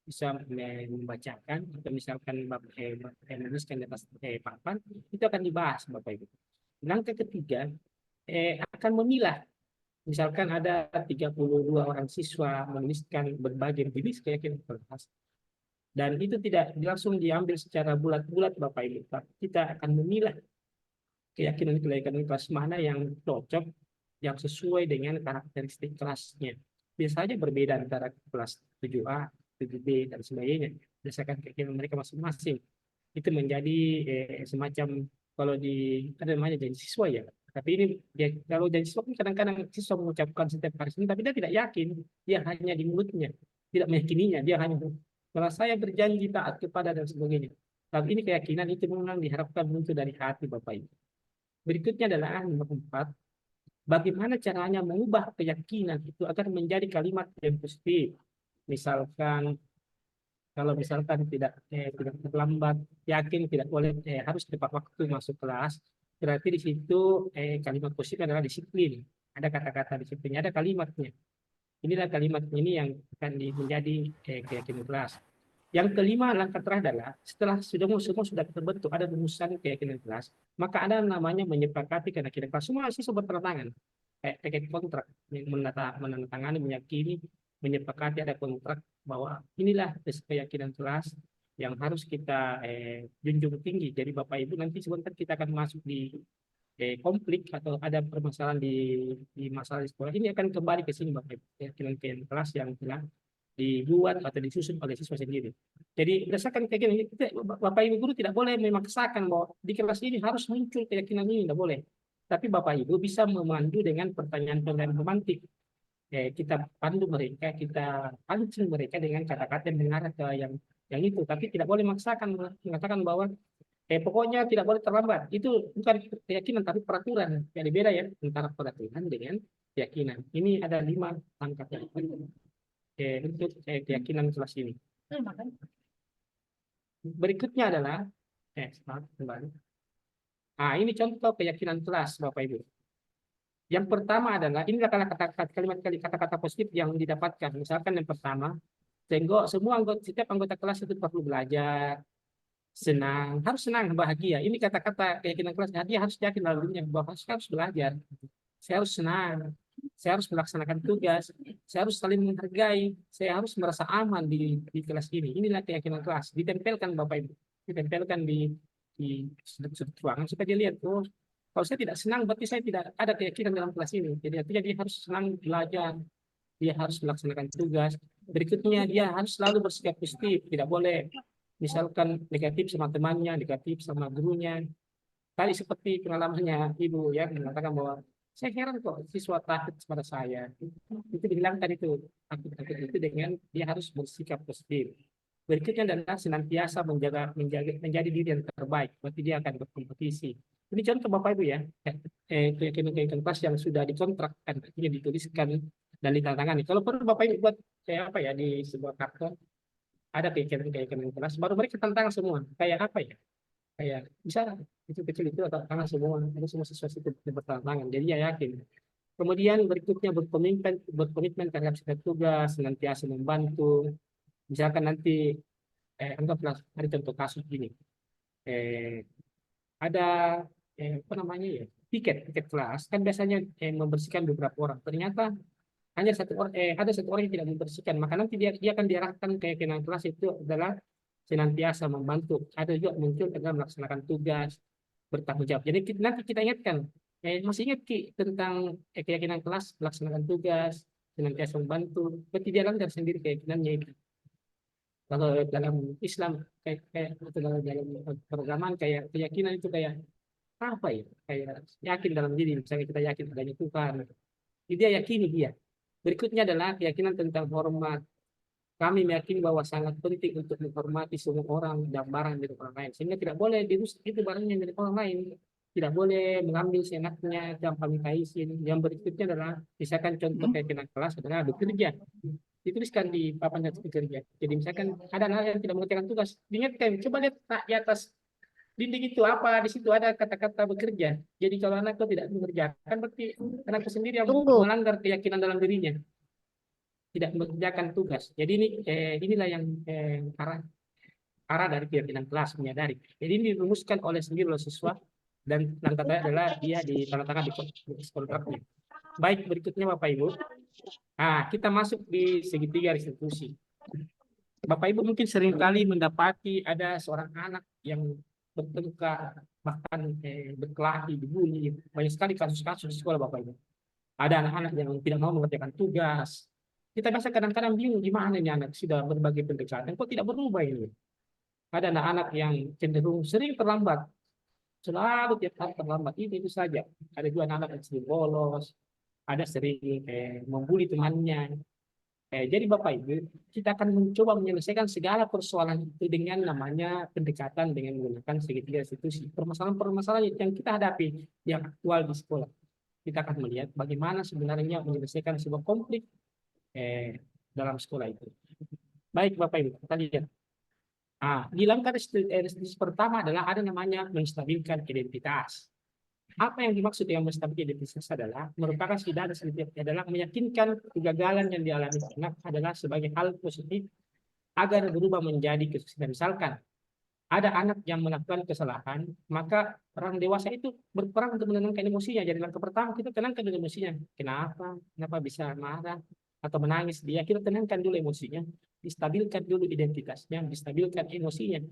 bisa membacakan atau misalkan menuliskan di atas papan, itu akan dibahas Bapak Ibu. Langkah ketiga akan memilah, misalkan ada 32 orang siswa menuliskan berbagai jenis keyakinan kelas, dan itu tidak langsung diambil secara bulat-bulat Bapak Ibu, kita akan memilah keyakinan kelas mana yang cocok, yang sesuai dengan karakteristik kelasnya. Biasanya berbeda antara kelas 7A, 7B, dan sebagainya. Berdasarkan keyakinan mereka masing-masing. Itu menjadi semacam, kalau ada namanya jadi siswa ya. Tapi ini kalau jadi siswa kadang-kadang siswa mengucapkan setiap hari Senin, tapi dia tidak yakin. Dia hanya di mulutnya, tidak meyakininya. Dia hanya, kalau saya berjanji taat kepada dan sebagainya. Tapi ini keyakinan itu memang diharapkan muncul dari hati Bapak Ibu. Berikutnya adalah nomor 4. Bagaimana caranya mengubah keyakinan itu agar menjadi kalimat yang positif. Misalkan, kalau misalkan tidak terlambat, yakin tidak boleh harus tepat waktu masuk kelas, berarti di situ kalimat positif adalah disiplin. Ada kata-kata disiplinnya, ada kalimatnya. Inilah kalimat ini yang akan menjadi keyakinan kelas. Yang kelima, langkah terakhir adalah setelah semua sudah terbentuk, ada rumusan keyakinan kelas, maka ada namanya menyepakati keyakinan kelas. Semua siswa bertentangan, kayak kontrak, menandatangani, meyakini, menyepakati, ada kontrak bahwa inilah keyakinan kelas yang harus kita junjung tinggi. Jadi Bapak Ibu nanti sebentar kita akan masuk di konflik atau ada permasalahan di masalah di sekolah, ini akan kembali ke sini Bapak Ibu, keyakinan kelas yang telah dibuat atau disusun oleh siswa sendiri. Jadi berdasarkan keyakinan ini, Bapak Ibu guru tidak boleh memaksakan bahwa di kelas ini harus muncul keyakinan ini, tidak boleh. Tapi Bapak Ibu bisa memandu dengan pertanyaan-pertanyaan memantik. Kita pandu mereka, kita pancing mereka dengan kata-kata yang mengarah ke yang itu. Tapi tidak boleh memaksakan, mengatakan bahwa pokoknya tidak boleh terlambat. Itu bukan keyakinan tapi peraturan. Jadi beda ya antara peraturan dengan keyakinan. Ini ada 5 langkah untuk keyakinan kelas ini. Berikutnya adalah kembali. Nah, ini contoh keyakinan kelas Bapak Ibu. Yang pertama adalah inilah kalimat-kata positif yang didapatkan. Misalkan yang pertama, setiap anggota kelas itu perlu belajar, senang, harus senang, bahagia. Ini kata-kata keyakinan kelas. Dia harus yakin lalunya bahwa saya harus belajar, saya harus senang, saya harus melaksanakan tugas, saya harus saling menghargai, saya harus merasa aman di kelas ini. Inilah keyakinan kelas. Ditempelkan Bapak Ibu, ditempelkan di sudut ruangan supaya dia lihat, oh, kalau saya tidak senang berarti saya tidak ada keyakinan dalam kelas ini. Jadi artinya dia harus senang belajar, dia harus melaksanakan tugas. Berikutnya dia harus selalu bersikap positif, tidak boleh misalkan negatif sama temannya, negatif sama gurunya. Tadi seperti pengalamannya Ibu ya, mengatakan bahwa saya heran kok siswa takut kepada saya. Itu dihilangkan itu. Takut itu dengan dia harus bersikap positif. Berikutnya adalah senantiasa menjadi diri yang terbaik. Berarti dia akan berkompetisi. Ini contoh Bapak Ibu ya. Keyakinan kelas yang sudah dikontrakkan, artinya dituliskan dan ditandatangani. Kalau perlu Bapak Ibu buat di sebuah karton ada keyakinan kelas, baru mereka tantang semua. Kayak apa ya? Kayak bisa itu kecil itu atau tangan semua, itu semua sesuatu itu bertantangan. Jadi ya yakin. Kemudian berikutnya berkomitmen terhadap setiap tugas, senantiasa membantu. Misalkan nanti anggaplah ada contoh kasus gini, ada tiket kelas kan biasanya membersihkan beberapa orang. Ternyata hanya ada satu orang yang tidak membersihkan, maka nanti dia akan diarahkan keyakinan kelas itu adalah senantiasa membantu. Ada juga muncul dalam melaksanakan tugas, bertanggung jawab. Jadi nanti kita ingatkan, Masih ingat Ki tentang keyakinan kelas, melaksanakan tugas, senantiasa membantu. Berarti dia langgar sendiri keyakinannya itu. Kalau dalam Islam kayak atau dalam peragamaan kayak keyakinan itu kayak apa ya? Kayak yakin dalam diri. Misalnya kita yakin adanya Tuhan. Dia yakini dia. Berikutnya adalah keyakinan tentang hormat. Kami meyakini bahwa sangat penting untuk menghormati semua orang dan barang dari orang lain. Sehingga tidak boleh dirusak itu barangnya dari orang lain. Tidak boleh mengambil seenaknya tanpa minta izin. Yang berikutnya adalah, misalkan contoh keyakinan kelas adalah bekerja. Dituliskan di papan atas bekerja. Jadi misalkan ada anak yang tidak mengerjakan tugas, diingatkan, coba lihat di atas dinding itu apa, di situ ada kata-kata bekerja. Jadi kalau anak itu tidak mengerjakan, berarti anakku sendiri yang Tunggu. melanggar keyakinan dalam dirinya, tidak mengerjakan tugas. Jadi inilah yang arah dari keyakinan kelas menyadari. Jadi ini dirumuskan oleh sendiri oleh siswa dan langkah adalah dia di tanda tangan di kontraknya. Baik, berikutnya Bapak Ibu. Nah, kita masuk di segitiga restitusi. Bapak Ibu mungkin seringkali mendapati ada seorang anak yang bertengkar, bahkan berkelahi, dibully. Banyak sekali kasus-kasus di sekolah Bapak Ibu. Ada anak-anak yang tidak mau mengerjakan tugas. Kita biasa kadang-kadang bingung gimana ini anak sudah berbagai pendekatan, kok tidak berubah ini. Ada anak-anak yang cenderung sering terlambat. Selalu tiap hari terlambat, itu saja. Ada juga anak-anak yang sering bolos, ada sering membuli temannya. Jadi Bapak Ibu, kita akan mencoba menyelesaikan segala persoalan itu dengan namanya pendekatan dengan menggunakan segitiga restitusi. Permasalahan-permasalahan yang kita hadapi yang aktual di sekolah. Kita akan melihat bagaimana sebenarnya menyelesaikan sebuah konflik dalam sekolah itu. Baik Bapak Ibu, kita lihat. Di langkah restitusi pertama adalah ada namanya menstabilkan identitas. Apa yang dimaksud dengan menstabilkan identitas adalah merupakan adalah meyakinkan kegagalan yang dialami anak adalah sebagai hal positif agar berubah menjadi kesuksesan. Misalkan ada anak yang melakukan kesalahan, maka orang dewasa itu berperan untuk menenangkan emosinya. Jadi langkah pertama kita tenangkan dulu emosinya. Kenapa bisa marah atau menangis dia? Kita tenangkan dulu emosinya, distabilkan dulu identitasnya, distabilkan emosinya.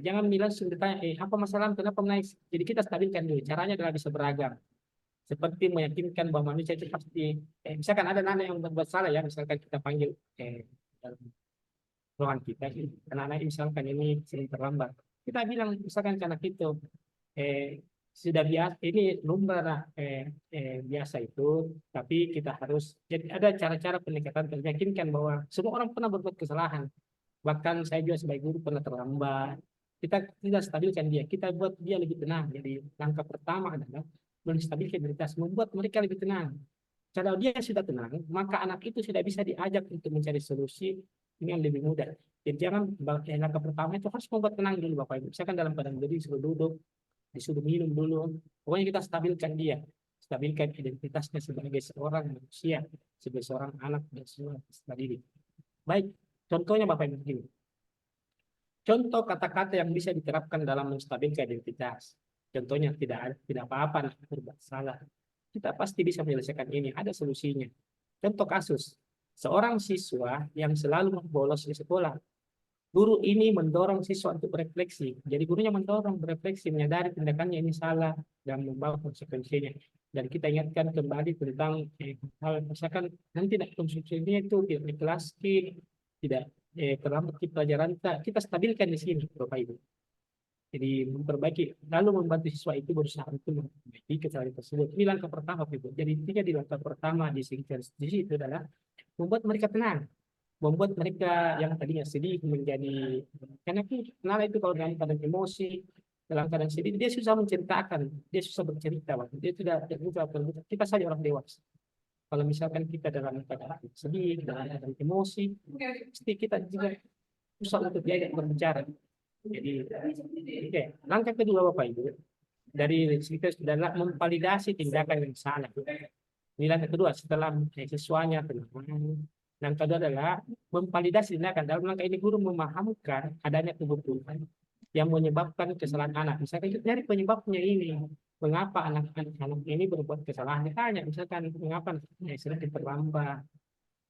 Jangan langsung ditanya, apa masalah, kenapa menangis? Jadi kita stabilkan dulu. Caranya adalah bisa beragam. Seperti meyakinkan bahwa manusia itu pasti, misalkan ada anak yang berbuat salah ya, misalkan kita panggil dalam ruangan kita, anak-anak misalkan ini sering terlambat. Kita bilang misalkan anak itu sudah biasa, ini lumrah biasa itu, tapi kita harus, jadi ada cara-cara pendekatan untuk meyakinkan bahwa semua orang pernah berbuat kesalahan. Bahkan saya juga sebagai guru pernah terlambat. Kita stabilkan dia, kita buat dia lebih tenang. Jadi langkah pertama adalah menstabilkan identitas, membuat mereka lebih tenang. Kalau dia sudah tenang, maka anak itu sudah bisa diajak untuk mencari solusi dengan lebih mudah. Jadi jangan langkah pertama itu harus membuat tenang dulu Bapak Ibu. Misalkan dalam keadaan berdiri disuruh duduk, disuruh minum dulu. Pokoknya kita stabilkan dia, stabilkan identitasnya sebagai seorang manusia, sebagai seorang anak dan seorang didik. Baik. Contohnya Bapak Ibu begini. Contoh kata-kata yang bisa diterapkan dalam menstabilkan identitas. Contohnya tidak apa-apa berbuat salah. Kita pasti bisa menyelesaikan ini, ada solusinya. Contoh kasus, seorang siswa yang selalu bolos di sekolah. Guru ini mendorong siswa untuk berefleksi. Jadi gurunya mendorong berefleksi, menyadari tindakannya ini salah dan membawa konsekuensinya. Dan kita ingatkan kembali tentang hal misalkan nanti konsekuensinya itu tidak kelas tidak terlambat di pelajaran, kita stabilkan di sini Bapak Ibu. Jadi memperbaiki, lalu membantu siswa itu berusaha untuk memperbaiki kesalahan tersebut. Ini langkah pertama Bapak Ibu. Jadi intinya di langkah pertama di segi itu adalah membuat mereka tenang, membuat mereka yang tadinya sedih menjadi, karena itu kalau dalam keadaan emosi, dalam keadaan sedih, dia susah menceritakan, dia susah bercerita, dia tidak kita saja orang dewasa. Kalau misalkan kita dalam keadaan sedih, dalam keadaan emosi, pasti kita juga susah untuk diajak berbicara. Jadi, langkah kedua Bapak Ibu, dari kita adalah memvalidasi tindakan yang salah. Ini langkah kedua setelah siswanya tenang. Langkah kedua adalah memvalidasi tindakan. Dalam langkah ini guru memahamkan adanya kebutuhan yang menyebabkan kesalahan anak. Misalkan kita cari penyebabnya ini. Mengapa anak-anak ini berbuat kesalahan? Ditanya, misalkan mengapa sering terlambat,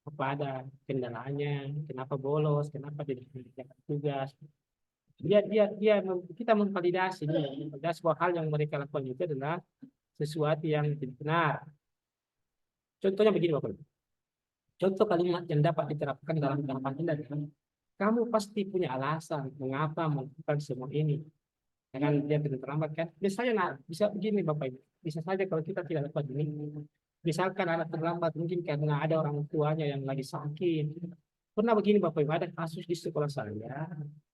apa ada kendalanya, kenapa bolos, kenapa tidak mengerjakan tugas. Kita memvalidasi. Dan sebuah hal yang mereka lakukan itu adalah sesuatu yang tidak benar. Contohnya begini Bapak Ibu. Contoh kalimat yang dapat diterapkan dalam tahapan ini adalah kamu pasti punya alasan mengapa melakukan semua ini. Dengan dia terlambat kan? Misalnya bisa begini Bapak Ibu. Bisa saja kalau kita tidak dapat ini. Misalkan anak terlambat mungkin karena ada orang tuanya yang lagi sakit. Pernah begini Bapak Ibu, ada kasus di sekolah saya.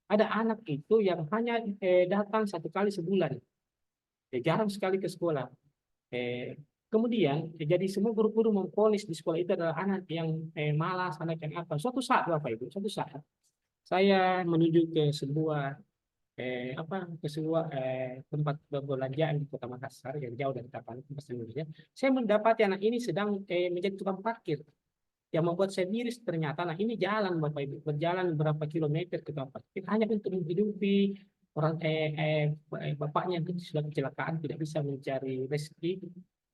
Ada anak itu yang hanya datang 1 kali sebulan. Jarang sekali ke sekolah. Kemudian jadi semua guru-guru memvonis di sekolah itu adalah anak yang malas, anak yang apa. Suatu saat Bapak Ibu, suatu saat saya menuju ke sebuah tempat perbelanjaan di Kota Makassar yang jauh dari Tapan, saya mendapati anak ini sedang menjadi tukang parkir. Yang membuat saya miris ternyata anak ini jalan Bapak Ibu, berjalan berapa kilometer ke tempat parkir hanya untuk menghidupi orang bapaknya yang sudah kecelakaan tidak bisa mencari rezeki.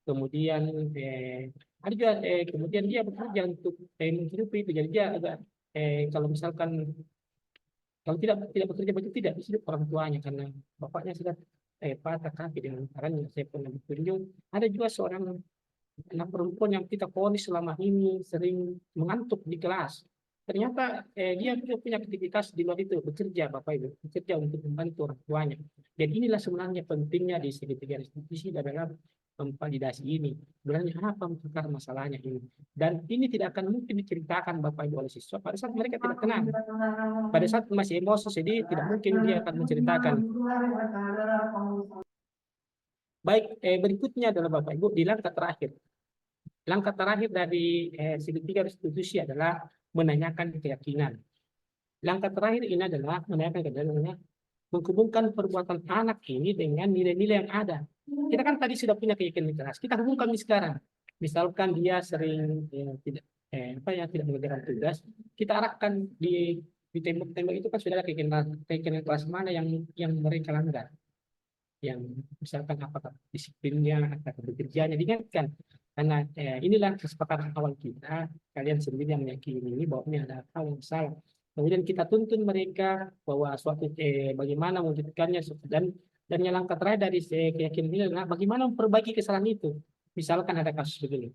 Kemudian ada juga kemudian dia bekerja untuk menghidupi itu. Jadi dia agak kalau misalkan kalau tidak bekerja begitu tidak bisa hidup orang tuanya karena bapaknya sudah patah kaki dengan caranya. Saya pernah berkunjung ada juga seorang anak perempuan yang kita vonis selama ini sering mengantuk di kelas. Ternyata dia juga punya aktivitas di luar itu, bekerja Bapak Ibu, bekerja untuk membantu orang tuanya. Dan inilah sebenarnya pentingnya di segitiga restitusi adalah memvalidasi ini. Sebenarnya apa akar masalahnya ini. Dan ini tidak akan mungkin diceritakan Bapak Ibu oleh siswa pada saat mereka tidak tenang. Pada saat masih emosi, jadi tidak mungkin dia akan menceritakan. Baik, berikutnya adalah Bapak Ibu di langkah terakhir. Langkah terakhir dari segitiga restitusi adalah menanyakan keyakinan. Langkah terakhir ini adalah menanyakan keyakinan, menghubungkan perbuatan anak ini dengan nilai-nilai yang ada. Kita kan tadi sudah punya keyakinan keras. Kita hubungkan sekarang. Misalkan dia sering tidak mengerjakan tugas, kita arahkan di tembok-tembok itu kan sudah ada keyakinan keras mana yang mereka langgar. Yang misalkan apakah disiplinnya, apakah bekerjanya, diingatkan. Karena inilah kesepakatan awal kita, kalian sendiri yang meyakini ini bahwa ini ada hal yang salah. Kemudian kita tuntun mereka bahwa suatu bagaimana mewujudkannya dan yang langkah terakhir dari keyakinan ini adalah bagaimana memperbaiki kesalahan itu. Misalkan ada kasus begini,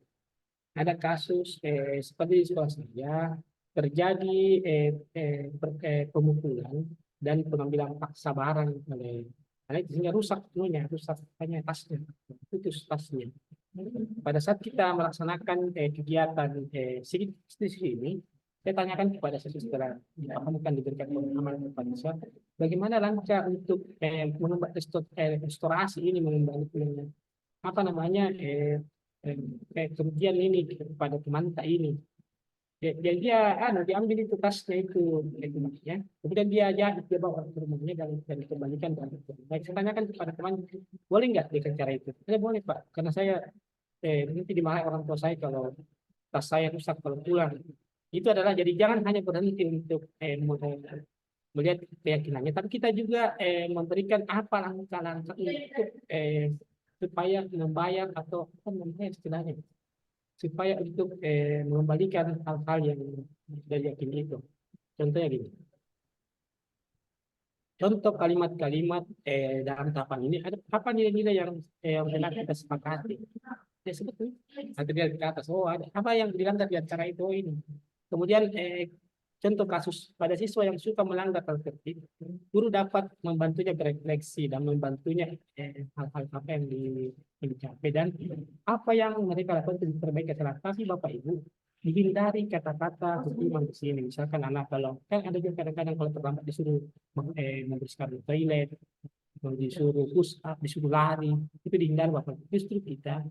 ada kasus seperti di sekolah saya terjadi pemukulan dan pengambilan paksa barang oleh sehingga rusak hanya tasnya, putus tasnya. Pada saat kita melaksanakan kegiatan restitusi ini, saya tanyakan kepada saya setelah dipahamkan diberikan pemahaman kepada saya, bagaimana langkah untuk mengembangkan restorasi ini, mengembalikan kerugian ini kepada teman ini. Dia diambil itu tasnya itu ya. Kemudian dia bawa ke rumahnya dan dikembalikan. Baik, saya tanyakan kepada teman, boleh nggak dengan cara itu? Saya boleh Pak, karena saya nanti dimarahi orang tua saya kalau tas saya rusak kalau pulang. Itu adalah jadi jangan hanya berhenti untuk melihat keyakinannya, tapi kita juga memberikan apa langkah-langkah untuk supaya membayar atau istilahnya supaya untuk mengembalikan hal-hal yang dari yakin itu. Contohnya gini. Contoh kalimat-kalimat dalam tahapan ini ada apa nilai-nilai yang benar kita sepakati. Ya sebetulnya nanti dia ke atas. Oh ada apa yang dilanggar di antara itu ini. Kemudian contoh kasus pada siswa yang suka melanggar tata tertib, guru dapat membantunya berefleksi dan membantunya hal-hal apa yang dicapai dan apa yang mereka lakukan untuk diperbaiki kesalahan. Tapi Bapak Ibu dihindari kata-kata hukuman di sini. Misalkan anak kalau kan ada juga kadang-kadang kalau terlambat disuruh membersihkan toilet, disuruh push up, disuruh lari, itu dihindari Bapak. Justru kita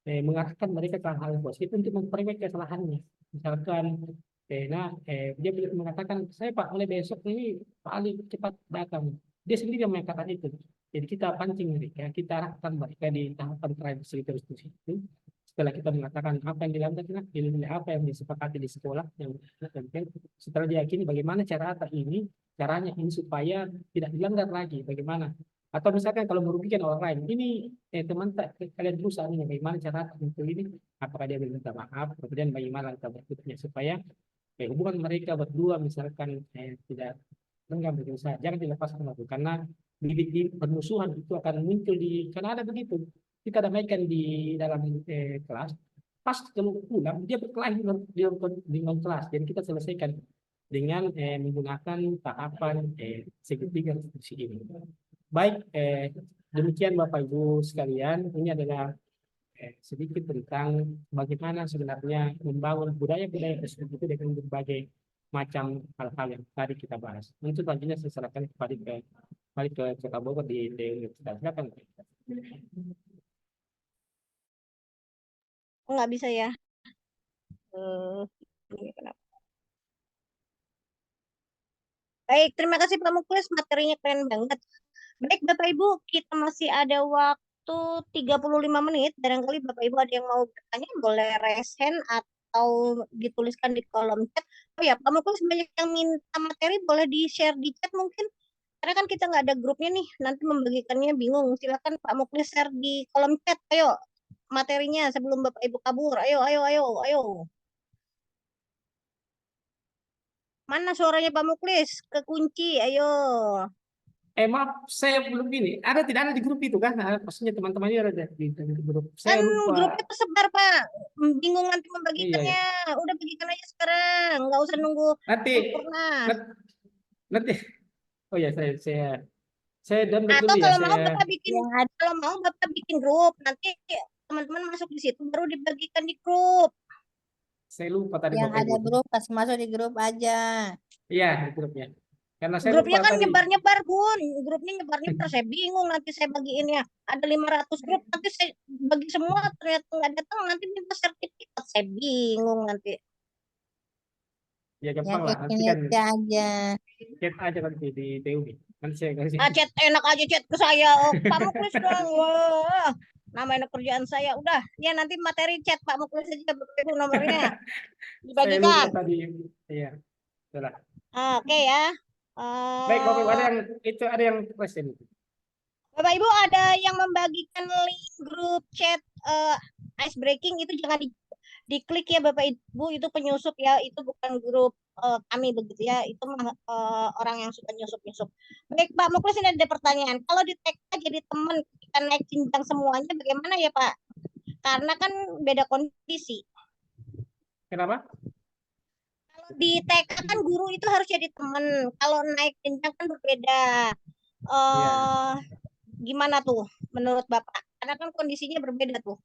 mengarahkan mereka ke hal positif untuk memperbaiki kesalahannya. Misalkan dia mengatakan saya Pak mulai besok ini paling cepat datang. Dia sendiri yang mengatakan itu. Jadi kita pancing mereka, kita arahkan mereka di tahapan terakhir restitusi itu. Setelah kita mengatakan apa yang dilakukan, apa yang disepakati di sekolah, yang setelah diyakini bagaimana caranya ini supaya tidak dilanggar lagi, bagaimana. Atau misalkan kalau merugikan orang lain, ini teman kalian berusaha ini bagaimana cara untuk ini, apakah dia minta maaf, kemudian bagaimana kita berikutnya supaya hubungan mereka berdua misalkan tidak lenggang berusaha, jangan dilepaskan lagi karena bibit permusuhan itu akan muncul karena ada begitu kita damaikan di dalam kelas. Pas kalau pulang dia berkelahi di dalam kelas. Jadi kita selesaikan dengan menggunakan tahapan segitiga diskusi ini. Baik, demikian Bapak Ibu sekalian, ini adalah sedikit tentang bagaimana sebenarnya membangun budaya-budaya tersebut itu dengan berbagai macam hal-hal yang tadi kita bahas. Untuk selanjutnya saya serahkan balik ke Kota Bogor di Universitas. Silakan. Nggak bisa ya. Ini kenapa? Baik, terima kasih Pak Muklis, materinya keren banget. Baik Bapak Ibu, kita masih ada waktu 35 menit. Barangkali Bapak Ibu ada yang mau bertanya, boleh raise hand atau dituliskan di kolom chat. Oh ya, Pak Muklis banyak yang minta materi, boleh di-share di chat mungkin. Karena kan kita nggak ada grupnya nih, nanti membagikannya bingung. Silakan Pak Muklis share di kolom chat. Ayo, materinya sebelum Bapak Ibu kabur. Ayo, ayo, ayo, ayo. Mana suaranya Pak Muklis? Kekunci, ayo. Maaf, saya belum ini. Tidak ada di grup itu kan? Maksudnya teman-temannya ada di grup. Kan Saya lupa. grupnya tersebar Pak. Bingung nanti Iya, membagikannya. Udah bagikan aja sekarang. Nggak usah nunggu nanti, sempurna. nanti. Oh ya, saya download Atau dulu ya. kalau mau Bapak bikin, kalau mau Bapak bikin grup. Nanti teman-teman masuk di situ baru dibagikan di grup. Saya lupa tadi Yang Bapak ada Ibu. grup pas masuk di grup aja. Iya, di grupnya. Karena saya Grupnya lupa kan tadi. nyebar-nyebar Gun. Grupnya nyebar-nyebar. Saya bingung nanti saya bagiinnya. Ada 500 grup. Nanti saya bagi semua ternyata nggak datang. Nanti minta sertifikat. Saya bingung nanti. Ya Yang gampang lah. Nanti kan kecil aja. chat aja nanti di TUB. Nanti saya kasih. Chat enak aja chat ke saya. Oh, Pak Muklis dong. Wah. Nama kerjaan saya. Udah. Ya nanti materi chat Pak Muklis aja. Begitu nomornya. Saya lupa Dibagikan. tadi. Iya. Sudah. Oke ya. Baik, Bapak Ibu, ada yang question. Bapak Ibu ada yang membagikan link grup chat ice breaking itu jangan diklik ya Bapak Ibu, itu penyusup ya, itu bukan grup kami begitu ya, itu orang yang suka nyusup-nyusup. Baik Pak Muklis, ini ada pertanyaan, kalau di TK jadi teman kita naik jenjang semuanya bagaimana ya Pak? Karena kan beda kondisi. Kenapa? Kalau di TK kan guru itu harus jadi teman, kalau naik jenjang kan berbeda. Gimana tuh menurut Bapak? Karena kan kondisinya berbeda tuh.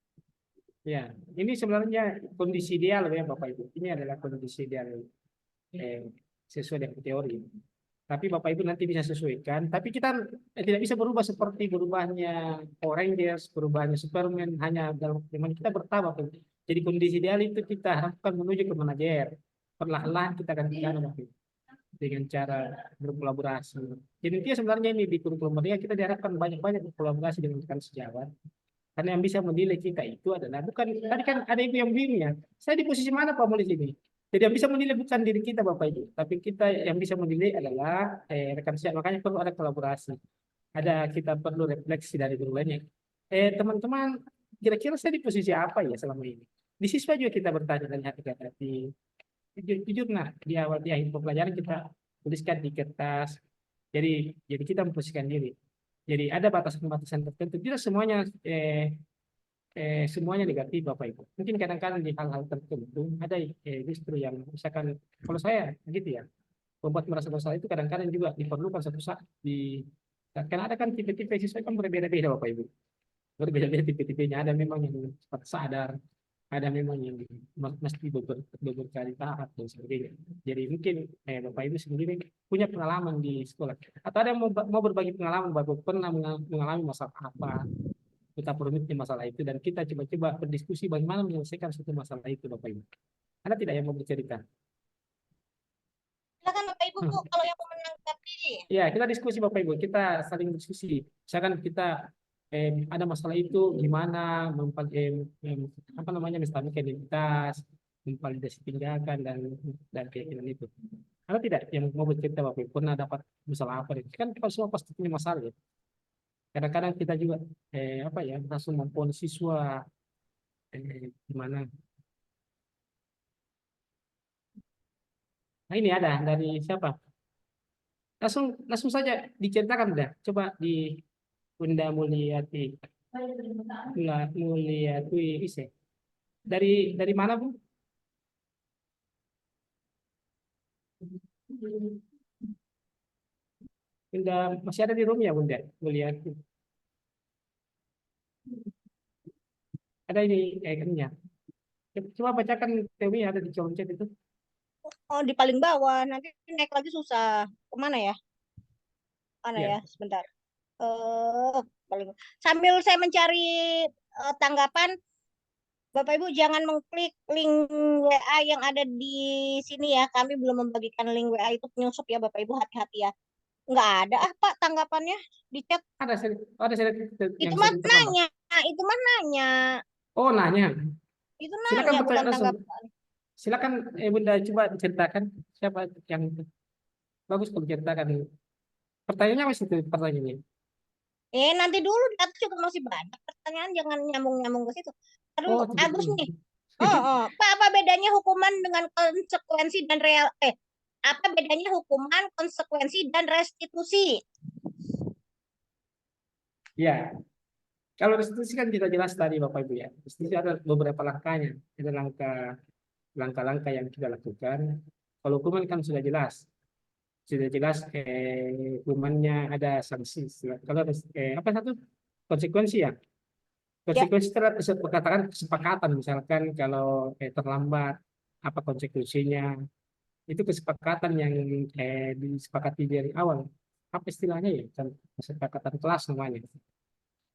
Ya, ini sebenarnya kondisi ideal ya Bapak Ibu. Ini adalah kondisi ideal sesuai dengan teori. Tapi Bapak Ibu nanti bisa sesuaikan. Tapi kita tidak bisa berubah seperti berubahnya Power Rangers, berubahnya Superman hanya dalam zaman kita bertahap. Jadi kondisi ideal itu kita harapkan menuju ke manajer. Perlahan-lahan kita akan bicara dengan cara berkolaborasi. Jadi intinya sebenarnya ini di kurikulum merdeka kita diharapkan banyak-banyak berkolaborasi dengan rekan sejawat. Karena yang bisa menilai kita itu adalah bukan, tadi kan ada ibu yang bingung ya, saya di posisi mana Pak Mulis ini? Jadi yang bisa menilai bukan diri kita Bapak Ibu, tapi kita yang bisa menilai adalah rekan sejawat. Makanya perlu ada kolaborasi. Kita perlu refleksi dari guru lainnya. Teman-teman, kira-kira saya di posisi apa ya selama ini? Di siswa juga kita bertanya dan hati-hati. Jujur nah, di awal di akhir pembelajaran kita tuliskan di kertas. Jadi kita memposisikan diri. Jadi ada batasan-batasan tertentu. Tidak semuanya semuanya negatif Bapak Ibu. Mungkin kadang-kadang di hal-hal tertentu ada justru yang misalkan kalau saya gitu ya, membuat merasa bersalah itu kadang-kadang juga diperlukan satu saat karena ada kan tipe-tipe siswa kan berbeda-beda Bapak Ibu. Berbeda-beda tipe-tipenya. Ada memang yang cepat sadar, ada memang yang mesti beberkali tahap dan sebagainya. Jadi mungkin Bapak Ibu sendiri punya pengalaman di sekolah atau ada yang mau berbagi pengalaman bahwa pernah mengalami masalah apa, betapa rumitnya masalah itu, dan kita coba-coba berdiskusi bagaimana menyelesaikan suatu masalah itu Bapak Ibu. Ada tidak yang mau bercerita? Silakan Bapak Ibu kalau yang mau menanggapi. Ya, kita diskusi Bapak Ibu, kita saling diskusi. Misalkan kita ada masalah itu gimana menstabilkan identitas, memvalidasi tindakan dan keyakinan itu. Ada tidak yang mau bercerita Bapak Ibu pernah dapat masalah apa? Kan kita semua pasti punya masalah ya. Kadang-kadang kita juga langsung memponis siswa gimana. Nah ini ada dari siapa? Langsung saja diceritakan udah. Coba di Bunda Mulyati. Mulyatwi Ise. Dari mana, Bu? Bunda masih ada di room ya, Bunda? Mulyatwi. Ada ini ikonnya. Coba bacakan Dewi, ada di kolom chat itu. Oh, di paling bawah. Nanti naik lagi susah. Kemana ya? Mana Ya. ya? Sebentar. Paling sambil saya mencari tanggapan, Bapak Ibu jangan mengklik link WA yang ada di sini ya. Kami belum membagikan link WA itu penyusup ya, Bapak Ibu, hati-hati ya. Nggak ada Pak tanggapannya di chat. Ada Itu yang mah sering terlambat. nanya, itu mah nanya. Oh, nanya. Itu Silakan nanya bertanya bukan langsung. tanggapan. Silakan Bunda coba ceritakan siapa yang bagus kalau ceritakan. Pertanyaannya apa sih itu pertanyaannya? Nanti dulu di atas juga masih banyak pertanyaan, jangan nyambung-nyambung ke situ. Aduh, Oh, tidak Agus dulu. nih. Pak, apa bedanya hukuman dengan konsekuensi dan apa bedanya hukuman, konsekuensi dan restitusi? Ya, kalau restitusi kan kita jelas tadi Bapak Ibu ya. Restitusi ada beberapa langkahnya. Ada langkah-langkah yang kita lakukan. Kalau hukuman kan sudah jelas. Sudah jelas hukumannya ada sanksi. Kalau apa satu? Konsekuensi ya. Konsekuensi terhadap kesepakatan misalkan kalau terlambat apa konsekuensinya, itu kesepakatan yang disepakati dari awal. Apa istilahnya ya? Kesepakatan kelas namanya.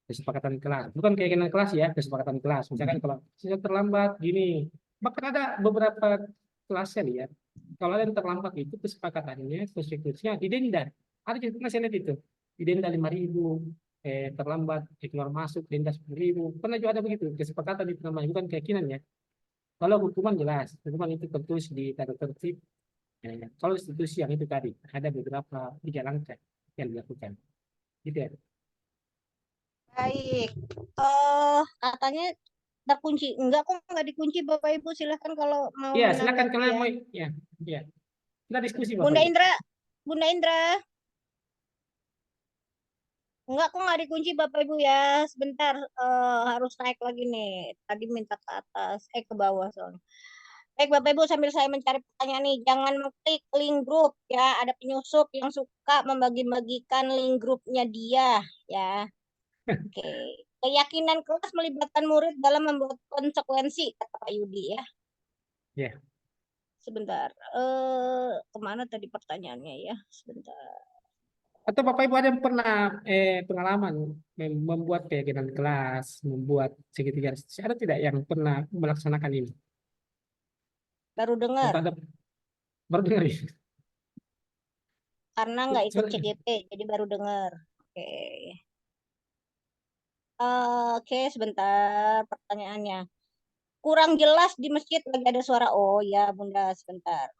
Kesepakatan kelas, bukan keinginan kelas ya, kesepakatan kelas. Misalkan kalau saya terlambat gini, bahkan ada beberapa kelasnya nih ya, kalau ada yang terlambat itu kesepakatannya, konsekuensinya didenda. Ada juga saya lihat itu, didenda 5.000, terlambat keluar masuk denda 10.000. Pernah juga ada begitu kesepakatan itu namanya, bukan keyakinan ya. Kalau hukuman jelas, hukuman itu tertulis di tata tertib. Kalau institusi yang itu tadi ada beberapa 3 langkah yang dilakukan, gitu ya. Baik. Katanya terkunci. Enggak, kok nggak dikunci, Bapak Ibu. Silahkan kalau mau Iya, silakan menanggapi kalian ya. mau ya. Kita diskusi Bapak Bunda Ibu. Indra, Bunda Indra. Enggak, kok nggak dikunci, Bapak Ibu ya. Sebentar, harus naik lagi nih. Tadi minta ke atas, ke bawah soalnya. Baik, Bapak Ibu, sambil saya mencari pertanyaan nih, jangan mengklik link grup ya. Ada penyusup yang suka membagi-bagikan link grupnya dia ya. Oke. Keyakinan kelas melibatkan murid dalam membuat konsekuensi, kata Pak Yudi ya. Ya. Sebentar. Kemana tadi pertanyaannya ya? Sebentar. Atau Bapak Ibu ada yang pernah pengalaman membuat keyakinan kelas, membuat segitiga restitusi, ada tidak yang pernah melaksanakan ini? Baru dengar. Atau ada baru dengar ya? Karena nggak ikut CGP, jadi baru dengar. Oke. Oke, sebentar pertanyaannya. Kurang jelas di masjid lagi ada suara. Oh ya, Bunda, sebentar.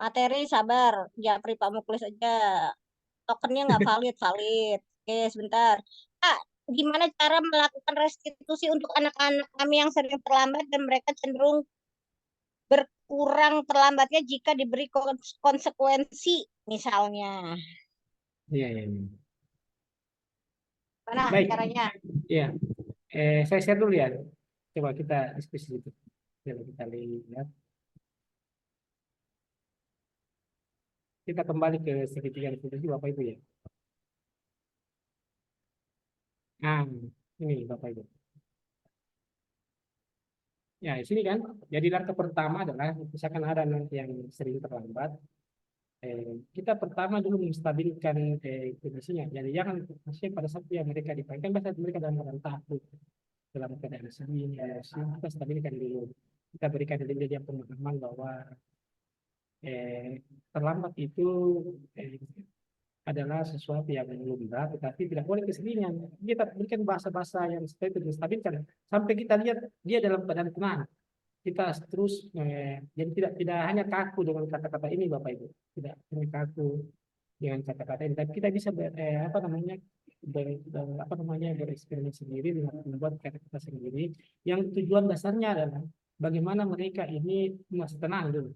Materi sabar, Japri Pak Muklis aja. Tokennya nggak valid. Oke, sebentar. Pak, gimana cara melakukan restitusi untuk anak-anak kami yang sering terlambat dan mereka cenderung berkurang terlambatnya jika diberi konsekuensi, misalnya. Iya. Mana Baik. caranya? Iya. Saya share dulu ya. Coba kita diskusi itu. Coba kita lihat. Kita kembali ke segitiga restitusi Bapak Ibu ya. Nah, ini Bapak Ibu. Ya, di sini kan. Jadi langkah pertama adalah misalkan ada nanti yang sering terlambat. Kita pertama dulu menstabilkan kondisinya. Jadi jangan maksudnya pada saat yang mereka dipanggil, pada saat mereka dalam keadaan takut, dalam keadaan sedih, kita stabilkan dulu. Kita berikan dia pemahaman bahwa terlambat itu adalah sesuatu yang lumrah, tetapi tidak boleh kesedihan. Kita berikan bahasa-bahasa yang seperti itu menstabilkan sampai kita lihat dia dalam keadaan tenang. Kita terus jadi tidak hanya kaku dengan kata-kata ini Bapak Ibu, tidak hanya kaku dengan kata-kata ini, tapi kita bisa bereksperimen sendiri dengan membuat kata-kata sendiri yang tujuan dasarnya adalah bagaimana mereka ini masih tenang dulu,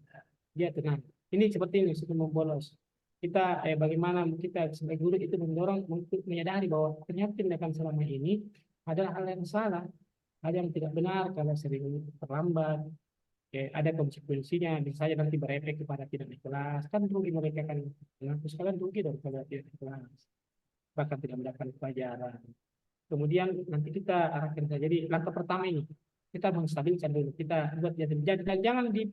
dia tenang. Ini seperti ini sebelum membolos. kita bagaimana kita sebagai guru itu mendorong untuk menyadari bahwa ternyata tindakan selama ini adalah hal yang salah, hal yang tidak benar kalau sering terlambat. Ada konsekuensinya, misalnya nanti berefek kepada tidak di kelas, kan rugi mereka kan, mengaku sekalian rugi dong kalau tidak di kelas, bahkan tidak mendapatkan pelajaran. Kemudian nanti kita arahkan saja. Jadi langkah pertama ini kita menstabilkan dulu, kita buat dan jangan di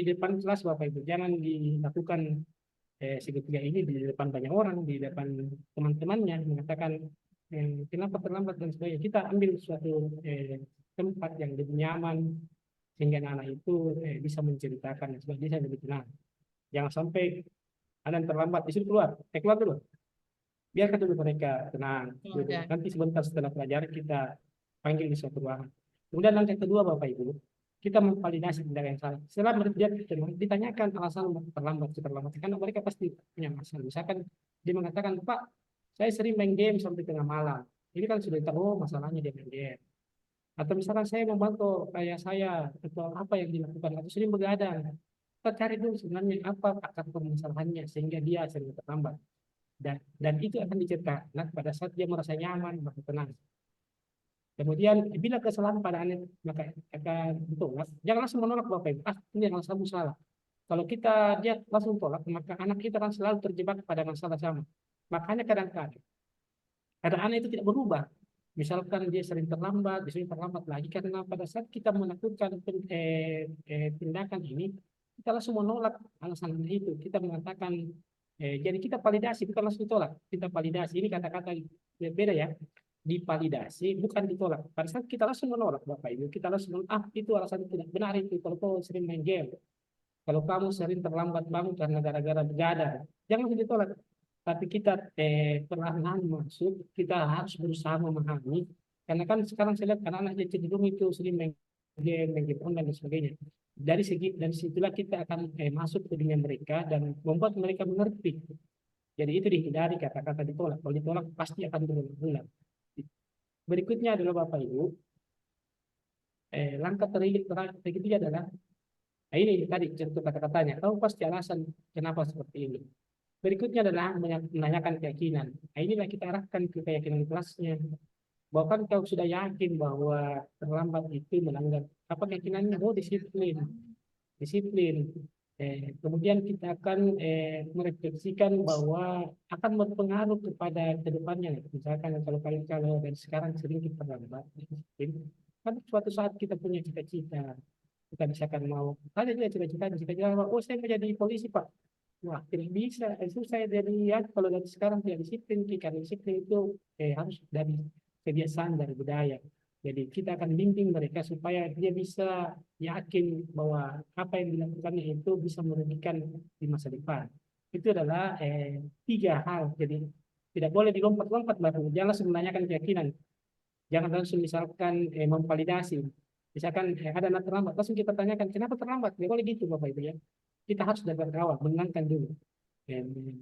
depan kelas Bapak Ibu, jangan dilakukan segitiga ini di depan banyak orang, di depan teman-temannya mengatakan kenapa terlambat dan sebagainya. Kita ambil suatu tempat yang lebih nyaman sehingga anak itu bisa menceritakan dan sebagainya lebih tenang. Jangan sampai ada yang terlambat disuruh keluar dulu. Biarkan dulu mereka tenang. Dulu. Nanti sebentar setelah pelajaran kita panggil di suatu ruangan. Kemudian langkah kedua Bapak Ibu, kita memvalidasi tindakan yang salah. Setelah mereka ditanyakan alasan terlambat, karena mereka pasti punya masalah. Misalkan dia mengatakan, Pak, saya sering main game sampai tengah malam. Ini kan sudah tahu masalahnya dia main game. Atau misalkan saya membantu ayah saya atau apa yang dilakukan atau sering begadang. Kita cari dulu sebenarnya apa akar permasalahannya sehingga dia sering terlambat. Dan itu akan diceritakan pada saat dia merasa nyaman, merasa tenang. Kemudian bila kesalahan pada anak maka akan ditolak. Jangan langsung menolak Bapak Ibu. Ini yang kamu salah. Kalau dia langsung tolak, maka anak kita akan selalu terjebak pada masalah sama. Makanya kadang-kadang anak itu tidak berubah. Misalkan dia sering terlambat lagi karena pada saat kita melakukan tindakan ini, kita langsung menolak alasan itu. Kita mengatakan jadi kita validasi, bukan langsung ditolak. Kita validasi, ini kata-kata beda ya. Dipalidasi, bukan ditolak. Pada saat kita langsung menolak Bapak Ibu, kita langsung itu alasan tidak benar itu. Kalau kau sering main game, kalau kamu sering terlambat bangun karena gara-gara begadang, jangan ditolak. Tapi kita perlahan masuk, kita harus berusaha memahami. Karena kan sekarang saya lihat anak-anak cenderung itu sering main game online dan sebagainya. Dari situlah kita akan masuk ke dunia mereka dan membuat mereka mengerti. Jadi itu dihindari kata-kata ditolak. Kalau ditolak pasti akan berulang. Berikutnya adalah Bapak Ibu, langkah ketiga adalah ini tadi contoh kata-katanya. Tahu pasti alasan kenapa seperti ini. Berikutnya adalah menanyakan keyakinan. Inilah kita arahkan ke keyakinan kelasnya. Bahwa kan kau sudah yakin bahwa terlambat itu melanggar apa keyakinannya? Oh, disiplin. Kemudian kita akan merefleksikan bahwa akan berpengaruh kepada kedepannya. Misalkan kalau dari sekarang sering kita terlambat, kan suatu saat kita punya cita-cita, kita misalkan mau ada juga cita-cita, oh saya mau jadi polisi Pak. Wah, tidak bisa. Itu saya jadi kalau dari sekarang tidak disiplin, karena disiplin itu harus dari kebiasaan, dari budaya. Jadi kita akan bimbing mereka supaya dia bisa yakin bahwa apa yang dilakukannya itu bisa merugikan di masa depan. Itu adalah 3 hal. Jadi tidak boleh dilompat-lompat baru. Jangan langsung menanyakan keyakinan. Jangan langsung misalkan memvalidasi. Misalkan ada anak terlambat, langsung kita tanyakan kenapa terlambat. Tidak boleh gitu Bapak Ibu ya. Kita harus dari awal menenangkan dulu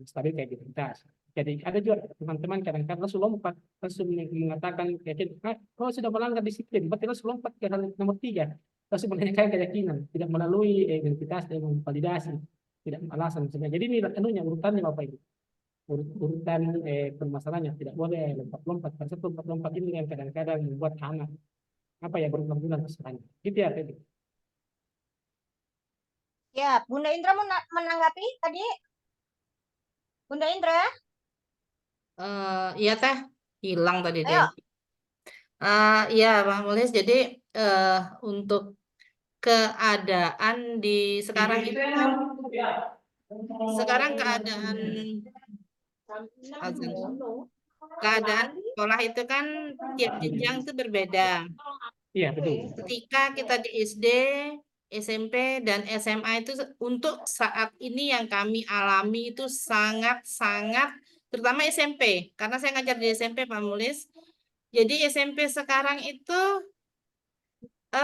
stabil kredibilitas. Jadi ada juga teman-teman kadang-kadang langsung lompat, langsung mengatakan yakin, kalau sudah melanggar disiplin, berarti langsung lompat ke hal nomor 3, langsung menanyakan keyakinan, tidak melalui identitas dan validasi, tidak alasan sebenarnya. Jadi ini anunya urutannya Bapak Ibu, urutan permasalahannya tidak boleh lompat-lompat. Karena lompat-lompat ini yang kadang-kadang membuat anak berulang-ulang kesalahannya. Gitu ya, Teddy. Ya, Bunda Indra mau menanggapi tadi? Bunda Indra? Iya Teh, hilang tadi Ayo. dia. Iya Pak Mulis, jadi untuk keadaan di sekarang itu, sekarang keadaan sekolah itu kan tiap jenjang itu berbeda. Iya, betul. Ketika kita di SD, SMP, dan SMA itu untuk saat ini yang kami alami itu sangat-sangat, terutama SMP, karena saya ngajar di SMP Pak Mulis. Jadi SMP sekarang itu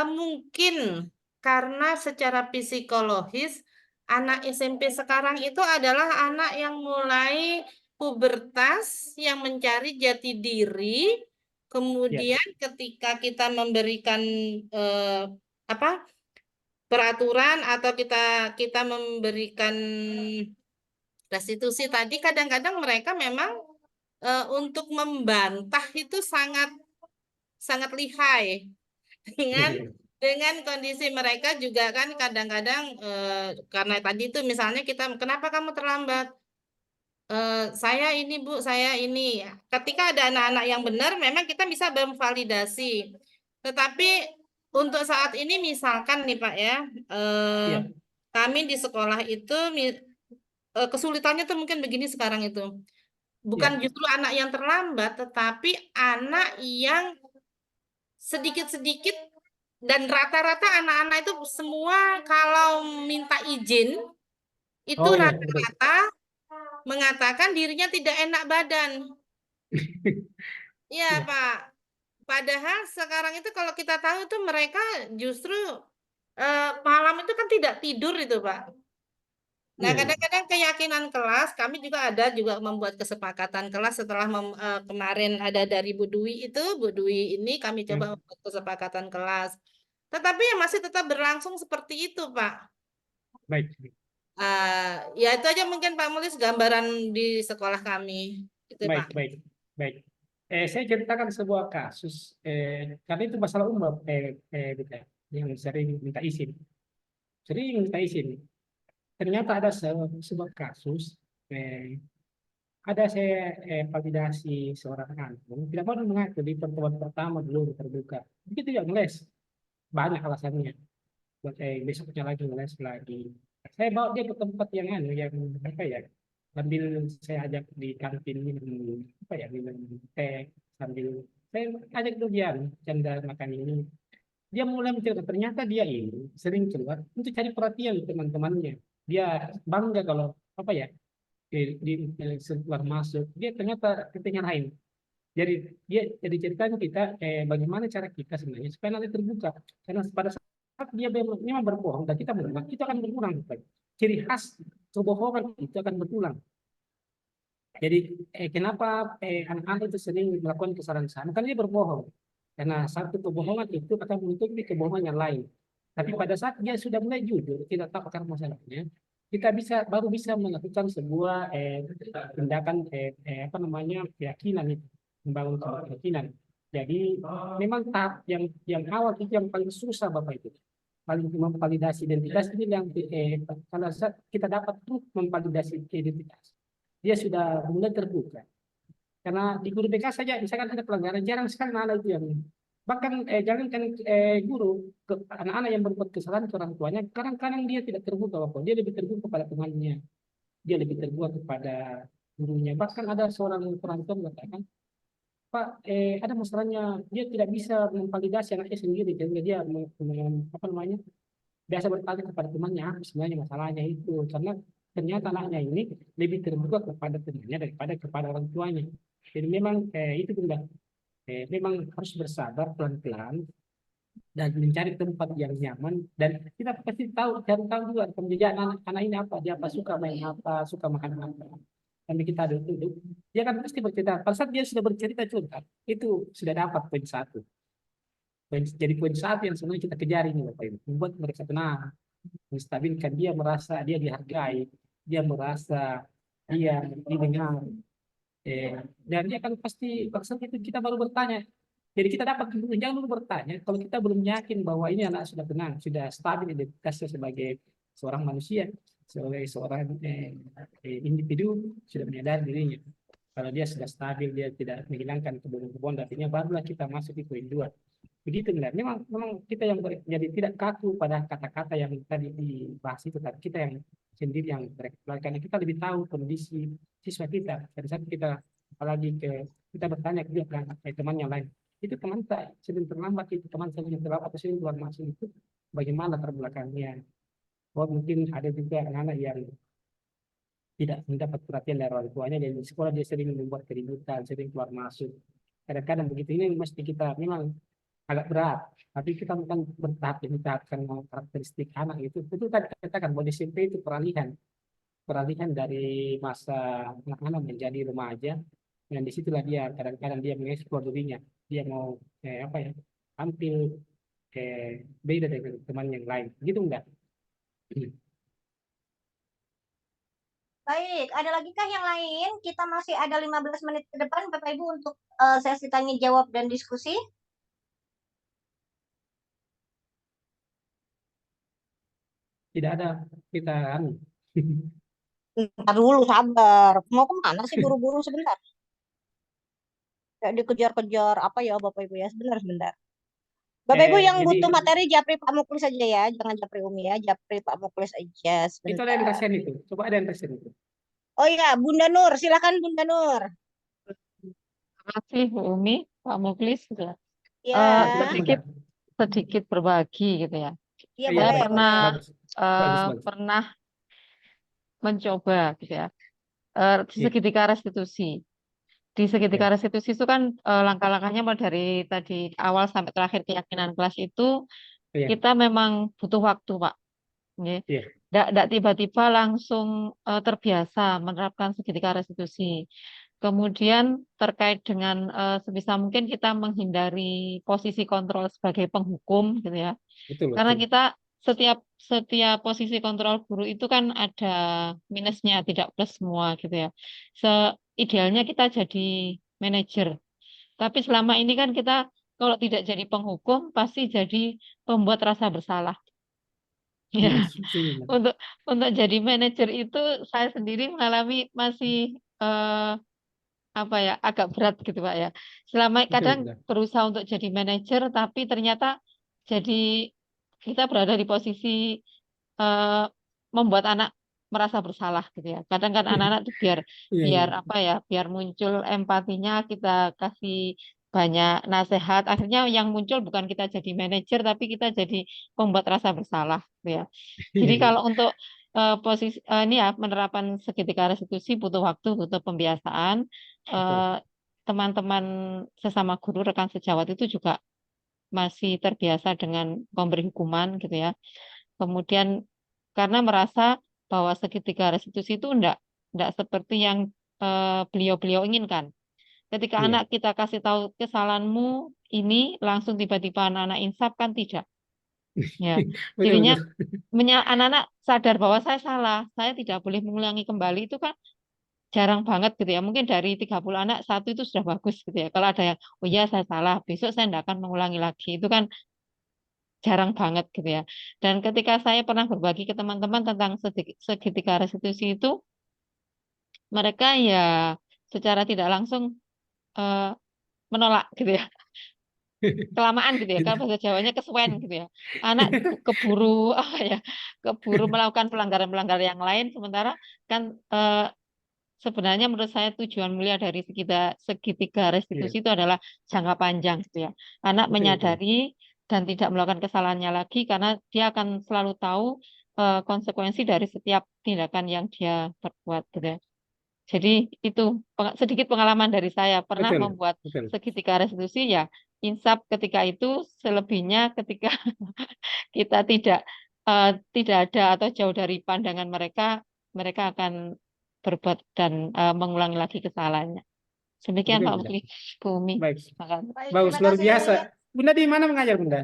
mungkin karena secara psikologis anak SMP sekarang itu adalah anak yang mulai pubertas, yang mencari jati diri. Kemudian ketika kita memberikan peraturan atau kita memberikan Restitusi tadi kadang-kadang mereka memang untuk membantah itu sangat sangat lihai dengan kondisi mereka juga kan kadang-kadang karena tadi itu misalnya kita kenapa kamu terlambat? Saya ini Bu, saya ini. Ketika ada anak-anak yang benar, memang kita bisa memvalidasi. Tetapi untuk saat ini misalkan nih Pak ya, Iya, kami di sekolah itu kesulitannya tuh mungkin begini sekarang itu. Bukan iya. justru anak yang terlambat, tetapi anak yang sedikit-sedikit dan rata-rata anak-anak itu semua kalau minta izin itu Oh iya, betul. rata-rata mengatakan dirinya tidak enak badan. Iya, Iya, Pak. Padahal sekarang itu kalau kita tahu tuh mereka justru malam itu kan tidak tidur itu, Pak. Nah, iya, iya. kadang-kadang keyakinan kelas, kami juga ada juga membuat kesepakatan kelas setelah kemarin ada dari Bu Dwi itu, Bu Dwi ini kami Ya, coba membuat kesepakatan kelas. Tetapi ya masih tetap berlangsung seperti itu, Pak. baik. Ya itu aja mungkin Pak Mulis gambaran di sekolah kami. Itu, Baik, Pak. baik, baik. Saya ceritakan sebuah kasus, karena itu masalah umum, Bita, yang sering minta izin. Sering minta izin. Ternyata ada sebuah kasus, ada saya validasi seorang anak, tidak mau mengaku di pertemuan pertama dulu terbuka. Begitu ya ngeles, banyak alasannya. Buat besoknya lagi ngeles lagi. Saya bawa dia ke tempat yang yang apa ya, sambil saya ajak di kantin minum apa ya, minum teh sambil saya ajak dia canda makan ini. Dia mulai mencerita ternyata dia ini sering keluar untuk cari perhatian teman-temannya. Dia bangga kalau apa ya, keluar masuk dia ternyata ketinggalan lain. Jadi dia jadi ceritanya kita bagaimana cara kita sebenarnya supaya nanti terbuka, karena pada saat dia memang berbohong dan kita berulang itu akan berulang. Ciri khas kebohongan itu akan berulang. Jadi kenapa anak-anak itu sering melakukan kesalahan sama? Karena dia berbohong. Karena satu kebohongan itu akan menutupi kebohongan yang lain. Tapi pada saat dia sudah mulai jujur, tidak tahu akar masalahnya, kita baru bisa melakukan sebuah tindakan apa namanya, keyakinan itu, membangun sebuah keyakinan. Jadi memang tahap yang awal itu yang paling susah Bapak itu. Paling memvalidasi identitas ini yang kalau kita dapat tuh memvalidasi identitas, dia sudah mulai terbuka. Karena di guru BK saja, misalkan ada pelanggaran, jarang sekali anak itu yang bahkan jangankan guru ke anak-anak yang berbuat kesalahan ke orang tuanya, kadang-kadang dia tidak terbuka Bapak. Dia lebih terbuka kepada temannya, dia lebih terbuka kepada gurunya. Bahkan ada seorang orang tua mengatakan, Pak, ada masalahnya, dia tidak bisa memvalidasi anaknya sendiri, jadi dia apa namanya, biasa bertanya kepada temannya apa sebenarnya masalahnya itu, karena ternyata anaknya ini lebih terbuka kepada temannya daripada kepada orang tuanya. Jadi memang itu sudah memang harus bersabar pelan-pelan dan mencari tempat yang nyaman, dan kita pasti cari tahu juga pendidikan anak ini apa, dia apa, suka main apa, suka makan apa. Tapi kita duduk, dia kan pasti bercerita. Pada saat dia sudah bercerita curhat, itu sudah dapat poin satu. Jadi poin satu yang sebenarnya kita kejar ini Bapak Ibu, membuat mereka tenang, menstabilkan dia, merasa dia dihargai, dia merasa dia didengar, dan dia kan pasti pada saat itu kita baru bertanya. Jadi kita dapat dulu, jangan dulu bertanya kalau kita belum yakin bahwa ini anak sudah tenang, sudah stabil identitasnya sebagai seorang manusia, sebagai seorang individu, sudah menyadari dirinya. Kalau dia sudah stabil, dia tidak menghilangkan kebohongan, artinya barulah kita masuk di poin 2. Begitu benar. Memang kita yang jadi tidak kaku pada kata-kata yang tadi dibahas itu, tapi kita yang sendiri yang bereksplorasi, karena kita lebih tahu kondisi siswa kita. Pada saat kita apalagi kita bertanya ke dia teman yang lain, itu teman saya sering terlambat, itu teman saya yang terlambat atau sering keluar masuk itu bagaimana terbelakangnya. Oh mungkin ada juga anak-anak yang tidak mendapat perhatian dari orang tuanya, dan di sekolah dia sering membuat keributan, sering keluar masuk. Kadang-kadang begitu, ini mesti kita memang agak berat, tapi kita bukan bertahap demi tahap karena karakteristik anak itu tadi katakan bahwa SMP itu peralihan dari masa anak-anak menjadi remaja, dan disitulah dia kadang-kadang dia mengeksplor dirinya, dia mau apa ya, tampil beda dengan teman yang lain, gitu enggak? Baik, ada lagi kah yang lain? Kita masih ada 15 menit ke depan Bapak Ibu untuk sesi tanya jawab dan diskusi. Tidak ada, kita anu. Ntar dulu, sabar. Mau kemana sih buru-buru sebentar? Kayak dikejar-kejar apa ya Bapak Ibu ya? Sebentar. Bapak Ibu yang Jadi butuh materi japri Pak Muklis saja ya, jangan japri Umi ya, japri Pak Muklis aja itu ada yang sebentar. resen itu. Coba ada yang resen itu. Oh iya, Bunda Nur, silakan Bunda Nur. Terima kasih Bu Umi, Pak Muklis sudah Ya, sedikit berbagi gitu ya. iya Iya, Saya boleh, pernah boleh. bagus. Bagus. pernah mencoba gitu ya di Iya. segitiga restitusi. Di segitiga restitusi itu kan langkah-langkahnya mulai dari tadi awal sampai terakhir keyakinan kelas itu Iya. kita memang butuh waktu, Pak. Nggih. Iya. Nggak tiba-tiba langsung terbiasa menerapkan segitiga restitusi. Kemudian terkait dengan sebisa mungkin kita menghindari posisi kontrol sebagai penghukum gitu ya. Betul, Karena betul. kita setiap posisi kontrol guru itu kan ada minusnya, tidak plus semua gitu ya. Idealnya kita jadi manajer. Tapi selama ini kan kita kalau tidak jadi penghukum pasti jadi pembuat rasa bersalah. Ya, Iya, setuju, Mbak. untuk jadi manajer itu saya sendiri mengalami masih apa ya agak berat gitu Pak ya. Selama Betul, kadang betul. berusaha untuk jadi manajer tapi ternyata jadi kita berada di posisi eh, membuat anak merasa bersalah gitu ya. Kadang kan anak-anak tuh biar Iya, biar iya. apa ya, biar muncul empatinya kita kasih banyak nasihat. Akhirnya yang muncul bukan kita jadi manajer tapi kita jadi pembuat rasa bersalah gitu ya. Iya, Jadi iya. kalau untuk posisi ini ya penerapan segitiga restitusi butuh waktu, butuh pembiasaan. Betul. Teman-teman sesama guru rekan sejawat itu juga masih terbiasa dengan memberi hukuman gitu ya. Kemudian karena merasa bahwa segitiga restitusi itu enggak seperti yang beliau-beliau inginkan. Ketika Iya. anak kita kasih tahu kesalahanmu ini langsung tiba-tiba anak-anak insaf kan tidak. Ya, Betul, jadinya betul. anak-anak sadar bahwa saya salah, saya tidak boleh mengulangi kembali itu kan jarang banget gitu ya. Mungkin dari 30 anak satu itu sudah bagus gitu ya. Kalau ada yang oh iya saya salah, besok saya tidak akan mengulangi lagi. Itu kan jarang banget gitu ya. Dan ketika saya pernah berbagi ke teman-teman tentang segitiga restitusi itu, mereka ya secara tidak langsung eh, menolak gitu ya. Kelamaan gitu ya. Kalau bahasa Jawanya kesuwen gitu ya. Anak keburu apa ya, keburu melakukan pelanggaran-pelanggaran yang lain sementara kan sebenarnya menurut saya tujuan mulia dari segitiga Iya, restitusi itu adalah jangka panjang gitu ya. Anak betul, betul. menyadari dan tidak melakukan kesalahannya lagi karena dia akan selalu tahu konsekuensi dari setiap tindakan yang dia perbuat gitu ya. Jadi itu sedikit pengalaman dari saya pernah Betul, membuat betul. segitiga restitusi ya insaf ketika itu, selebihnya ketika kita tidak ada atau jauh dari pandangan mereka, mereka akan berbuat dan mengulangi lagi kesalahannya. Demikian Betul, Pak Bunda. Mukli, Bumi. Baik. Baik, Bagus, terima luar kasih. biasa. Bunda di mana mengajar, Bunda?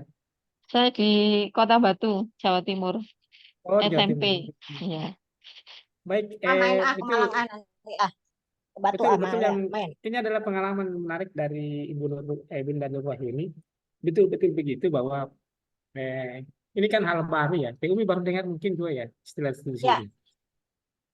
Saya di Kota Batu, Jawa Timur, Oh, di Jawa SMP. Timur. Iya. Baik, Main ke itu Malang nanti ke Batu betul betul yang main. ini adalah pengalaman menarik dari Bunda Nur Wahyuni. Betul-betul begitu bahwa ini kan hal baru ya. Umi baru dengar mungkin juga ya istilah institusi Ya, ini.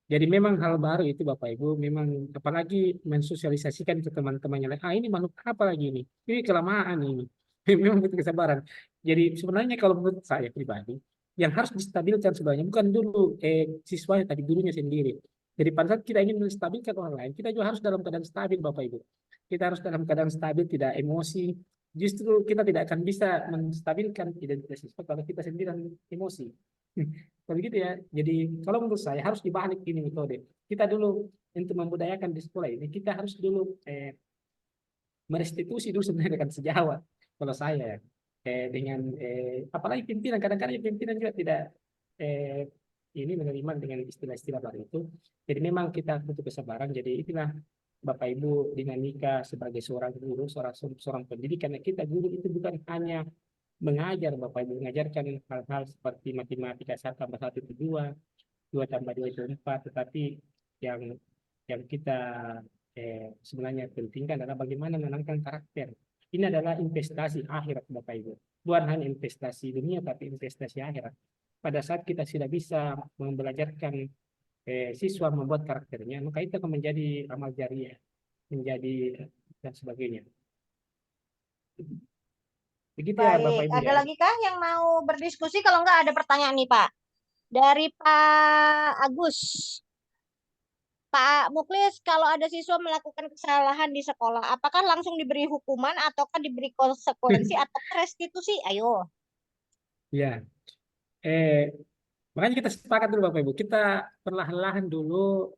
Jadi memang hal baru itu Bapak Ibu memang apalagi mensosialisasikan ke teman-temannya lain. Ah ini makhluk apa lagi ini? Ini kelamaan ini. Memang butuh kesabaran. Jadi sebenarnya kalau menurut saya pribadi yang harus distabilkan sebenarnya bukan dulu siswanya tapi gurunya sendiri. Jadi pada saat kita ingin menstabilkan orang lain, kita juga harus dalam keadaan stabil Bapak Ibu. Kita harus dalam keadaan stabil, tidak emosi. Justru kita tidak akan bisa menstabilkan identitas siswa kalau kita sendiri emosi. Kalau gitu ya, jadi kalau menurut saya harus dibalik ini metode. Kita dulu untuk membudayakan di sekolah ini, kita harus dulu merestitusi dulu sebenarnya dengan sejawat. Kalau saya ya, dengan apalagi pimpinan, kadang-kadang pimpinan juga tidak eh, ini menerima dengan istilah-istilah baru itu. Jadi memang kita butuh kesabaran. Jadi itulah Bapak Ibu dinamika sebagai seorang guru, seorang pendidikan. Kita guru itu bukan hanya mengajar Bapak Ibu, mengajarkan hal-hal seperti matematika 1 tambah 1 itu 2, 2 tambah 2 itu 4, tetapi yang kita sebenarnya pentingkan adalah bagaimana menanamkan karakter. Ini adalah investasi akhirat Bapak Ibu. Bukan hanya investasi dunia tapi investasi akhirat. Pada saat kita sudah bisa membelajarkan siswa membuat karakternya, maka itu akan menjadi amal jariah, menjadi dan sebagainya. Begitu ya Bapak Baik, Ibu ada ya. lagi kah yang mau berdiskusi? Kalau enggak ada pertanyaan nih Pak. Dari Pak Agus. Pak Muklis, kalau ada siswa melakukan kesalahan di sekolah, apakah langsung diberi hukuman ataukah diberi konsekuensi atau restitusi? Ayo. Ya, makanya kita sepakat dulu Bapak Ibu, kita perlahan-lahan dulu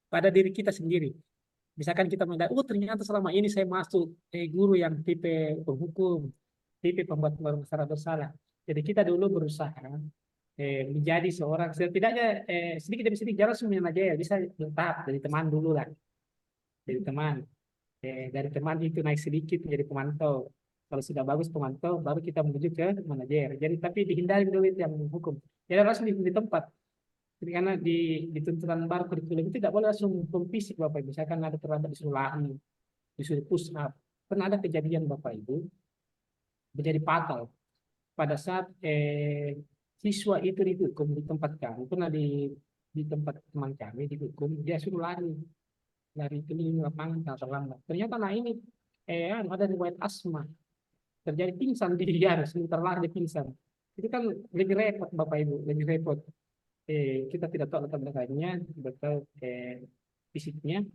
pada diri kita sendiri. Misalkan kita mendapat, ternyata selama ini saya masuk guru yang tipe penghukum, tipe pembuat masalah bersalah. Jadi kita dulu berusaha menjadi seorang, setidaknya sedikit demi sedikit, jangan semuanya aja ya, bisa bertahap dari teman dulu lah, dari teman. Dari teman itu naik sedikit menjadi pemantau. Kalau sudah bagus pemantau, baru kita menuju ke manajer. Jadi tapi dihindari dulu yang menghukum. Jadi langsung di tempat. Jadi karena di tuntutan baru kurikulum itu tidak boleh langsung hukum fisik Bapak Ibu. Misalkan ada terlambat disuruh lari, disuruh push up. Pernah ada kejadian Bapak Ibu menjadi fatal pada saat siswa itu dihukum di tempat kami. Pernah di tempat teman kami dihukum, dia suruh lari keliling lapangan terlambat. Ternyata nah ini ada riwayat asma, terjadi pingsan di dia, sebentar lagi dia pingsan. Itu kan lebih repot Bapak Ibu, lebih repot. Kita tidak tahu latar belakangnya, tidak tahu fisiknya,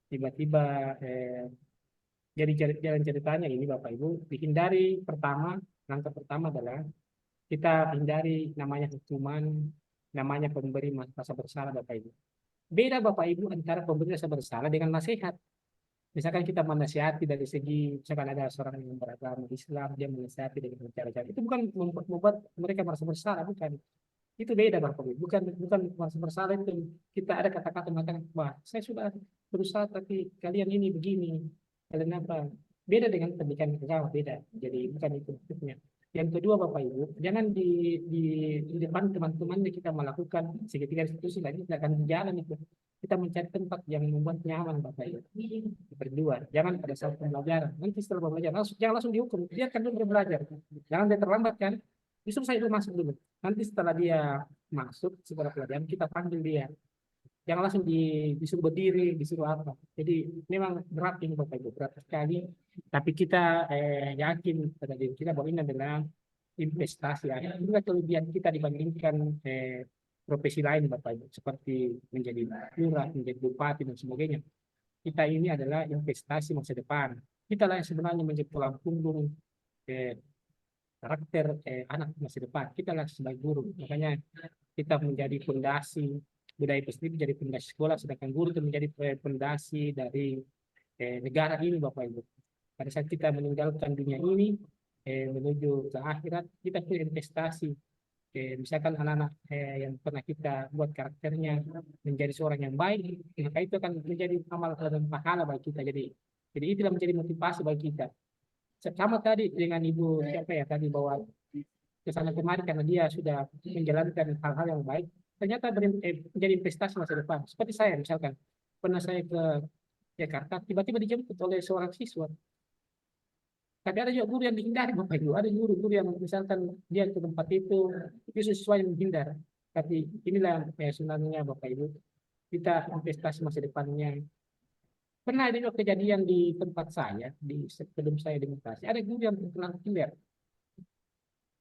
tiba-tiba jadi jalan ceritanya ini Bapak Ibu dihindari. Langkah pertama adalah kita hindari namanya hukuman, namanya pemberi rasa bersalah Bapak Ibu. Beda Bapak Ibu antara pemberi rasa bersalah dengan nasihat. Misalkan kita menasihati dari segi, misalkan ada seorang yang beragama Islam, dia menasihati dengan cara-cara itu bukan membuat mereka merasa bersalah, bukan. Itu beda Bapak Ibu, bukan merasa bersalah itu. Kita ada kata-kata mengatakan, wah saya sudah berusaha tapi kalian ini begini, kalian apa? Beda dengan pendidikan agama, beda. Jadi bukan itu maksudnya. Yang kedua Bapak Ibu, jangan di depan teman-temannya kita melakukan segitiga institusi lagi, tidak akan jalan itu. Kita mencari tempat yang membuat nyaman Bapak Ibu. Berdua, jangan pada saat pembelajaran. Nanti setelah pembelajaran, jangan langsung dihukum. Biarkan dulu belajar. Jangan dia terlambat kan. Justru saya dulu masuk dulu. Nanti setelah dia masuk, setelah pelajaran, kita panggil dia. Jangan langsung disuruh berdiri, disuruh apa. Jadi memang berat ini Bapak Ibu, berat sekali. Tapi kita yakin pada diri kita bahwa ini adalah investasi. Inilah kelebihan kita dibandingkan profesi lain Bapak Ibu, seperti menjadi lurah, menjadi bupati dan sebagainya. Kita ini adalah investasi masa depan. Kita lah yang sebenarnya menjadi tulang punggung karakter anak masa depan. Kita lah sebagai guru. Makanya kita menjadi fondasi budaya itu sendiri, menjadi fondasi sekolah, sedangkan guru itu menjadi fondasi dari negara ini Bapak Ibu. Pada saat kita meninggalkan dunia ini menuju ke akhirat, kita punya investasi. Misalkan anak-anak yang pernah kita buat karakternya menjadi seorang yang baik, maka itu akan menjadi amal dan pahala bagi kita. Jadi itulah menjadi motivasi bagi kita. Sama tadi dengan Ibu siapa ya tadi bahwa kesana kemari karena dia sudah menjalankan hal-hal yang baik, ternyata menjadi investasi masa depan. Seperti saya misalkan, pernah saya ke Jakarta, tiba-tiba dijemput oleh seorang siswa. Tapi ada juga guru yang dihindari Bapak Ibu. Ada guru-guru yang misalkan dia ke tempat itu siswa yang menghindar. Tapi inilah sebenarnya Bapak Ibu, kita investasi masa depannya. Pernah ada juga kejadian di tempat saya, sebelum saya demonstrasi, ada guru yang terkena killer.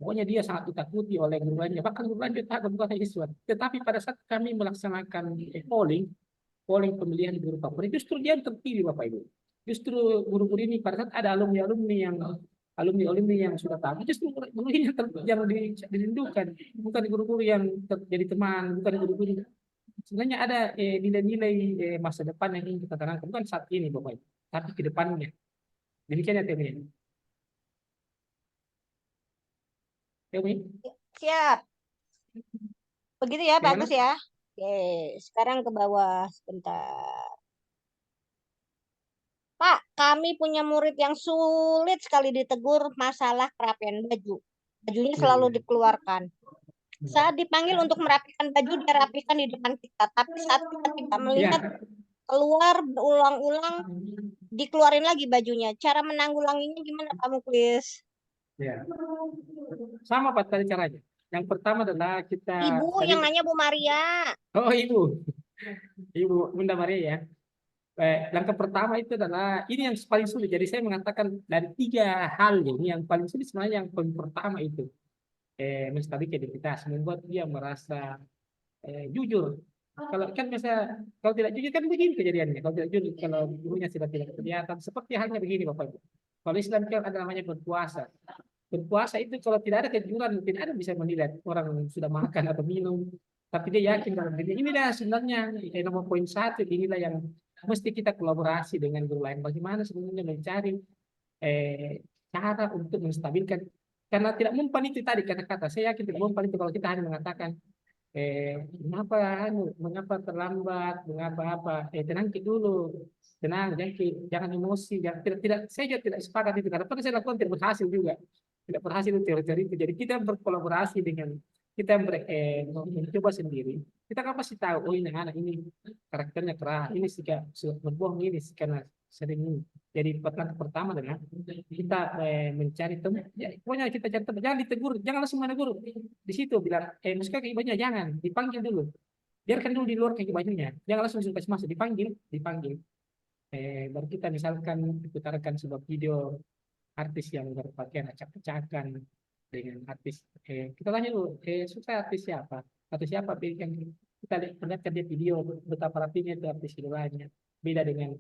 Pokoknya dia sangat ditakuti oleh guru lainnya, bahkan guru lain takut bukan siswa. Tetapi pada saat kami melaksanakan polling pemilihan guru favorit, justru dia yang terpilih Bapak Ibu. Justru guru-guru ini pada saat ada alumni yang sudah tahu, justru guru ini yang dirindukan, bukan guru-guru yang jadi teman, bukan guru-guru. Sebenarnya ada nilai-nilai masa depan yang ingin kita tanamkan, bukan saat ini Bapak Ibu, tapi ke depannya. Demikian ya Temi. Siap. Begitu ya, Gimana? bagus ya. Oke, sekarang ke bawah sebentar. Pak, kami punya murid yang sulit sekali ditegur masalah kerapian baju. Bajunya selalu dikeluarkan. Saat dipanggil untuk merapikan baju, dia rapikan di depan kita. Tapi saat kita tidak melihat Ya, keluar berulang-ulang, dikeluarin lagi bajunya. Cara menanggulanginya gimana Pak Muklis? ya. Sama Pak tadi caranya. Yang pertama adalah kita Ibu tadi, yang nanya Bu Maria. oh Ibu Bunda Maria ya. Langkah pertama itu adalah ini yang paling sulit. Jadi saya mengatakan dari 3 hal ini yang paling sulit sebenarnya yang paling pertama itu menstabilkan identitas, membuat dia merasa jujur. Kalau kan biasa kalau tidak jujur kan begini kejadiannya. Kalau tidak jujur, kalau gurunya sudah tidak kelihatan, seperti halnya begini Bapak Ibu. Kalau Islam kan ada namanya berpuasa. Berpuasa itu kalau tidak ada kejujuran, tidak ada bisa menilai orang sudah makan atau minum. Tapi dia yakin dalam diri ini dah sebenarnya nomor poin 1 inilah yang mesti kita kolaborasi dengan guru lain. Bagaimana sebenarnya mencari cara untuk menstabilkan, karena tidak mempan itu tadi kata-kata. Saya yakin tidak mempan itu kalau kita hanya mengatakan mengapa terlambat, mengapa apa, tenang dulu, tenang, jangan emosi, saya juga tidak sepakat itu karena pernah saya lakukan tidak berhasil juga, tidak berhasil teori-teori itu. Jadi kita berkolaborasi dengan kita mencoba sendiri. Kita kan pasti tahu, oh ini anak ini karakternya keras, ini sih berbohong ini karena sering ini. Jadi langkah pertama adalah kita mencari teman. Ya, pokoknya kita cari teman. Jangan ditegur, jangan langsung menegur. Di situ bilang, musuhnya kaki bajunya jangan, dipanggil dulu. Biarkan dulu di luar kaki bajunya. Jangan langsung kasih masuk, dipanggil. Baru kita misalkan putarkan sebuah video artis yang berpakaian acak-acakan dengan artis. Kita tanya dulu, suka artis siapa? Artis siapa? Yang kita lihat dia video betapa rapinya itu artis idolanya. Beda dengan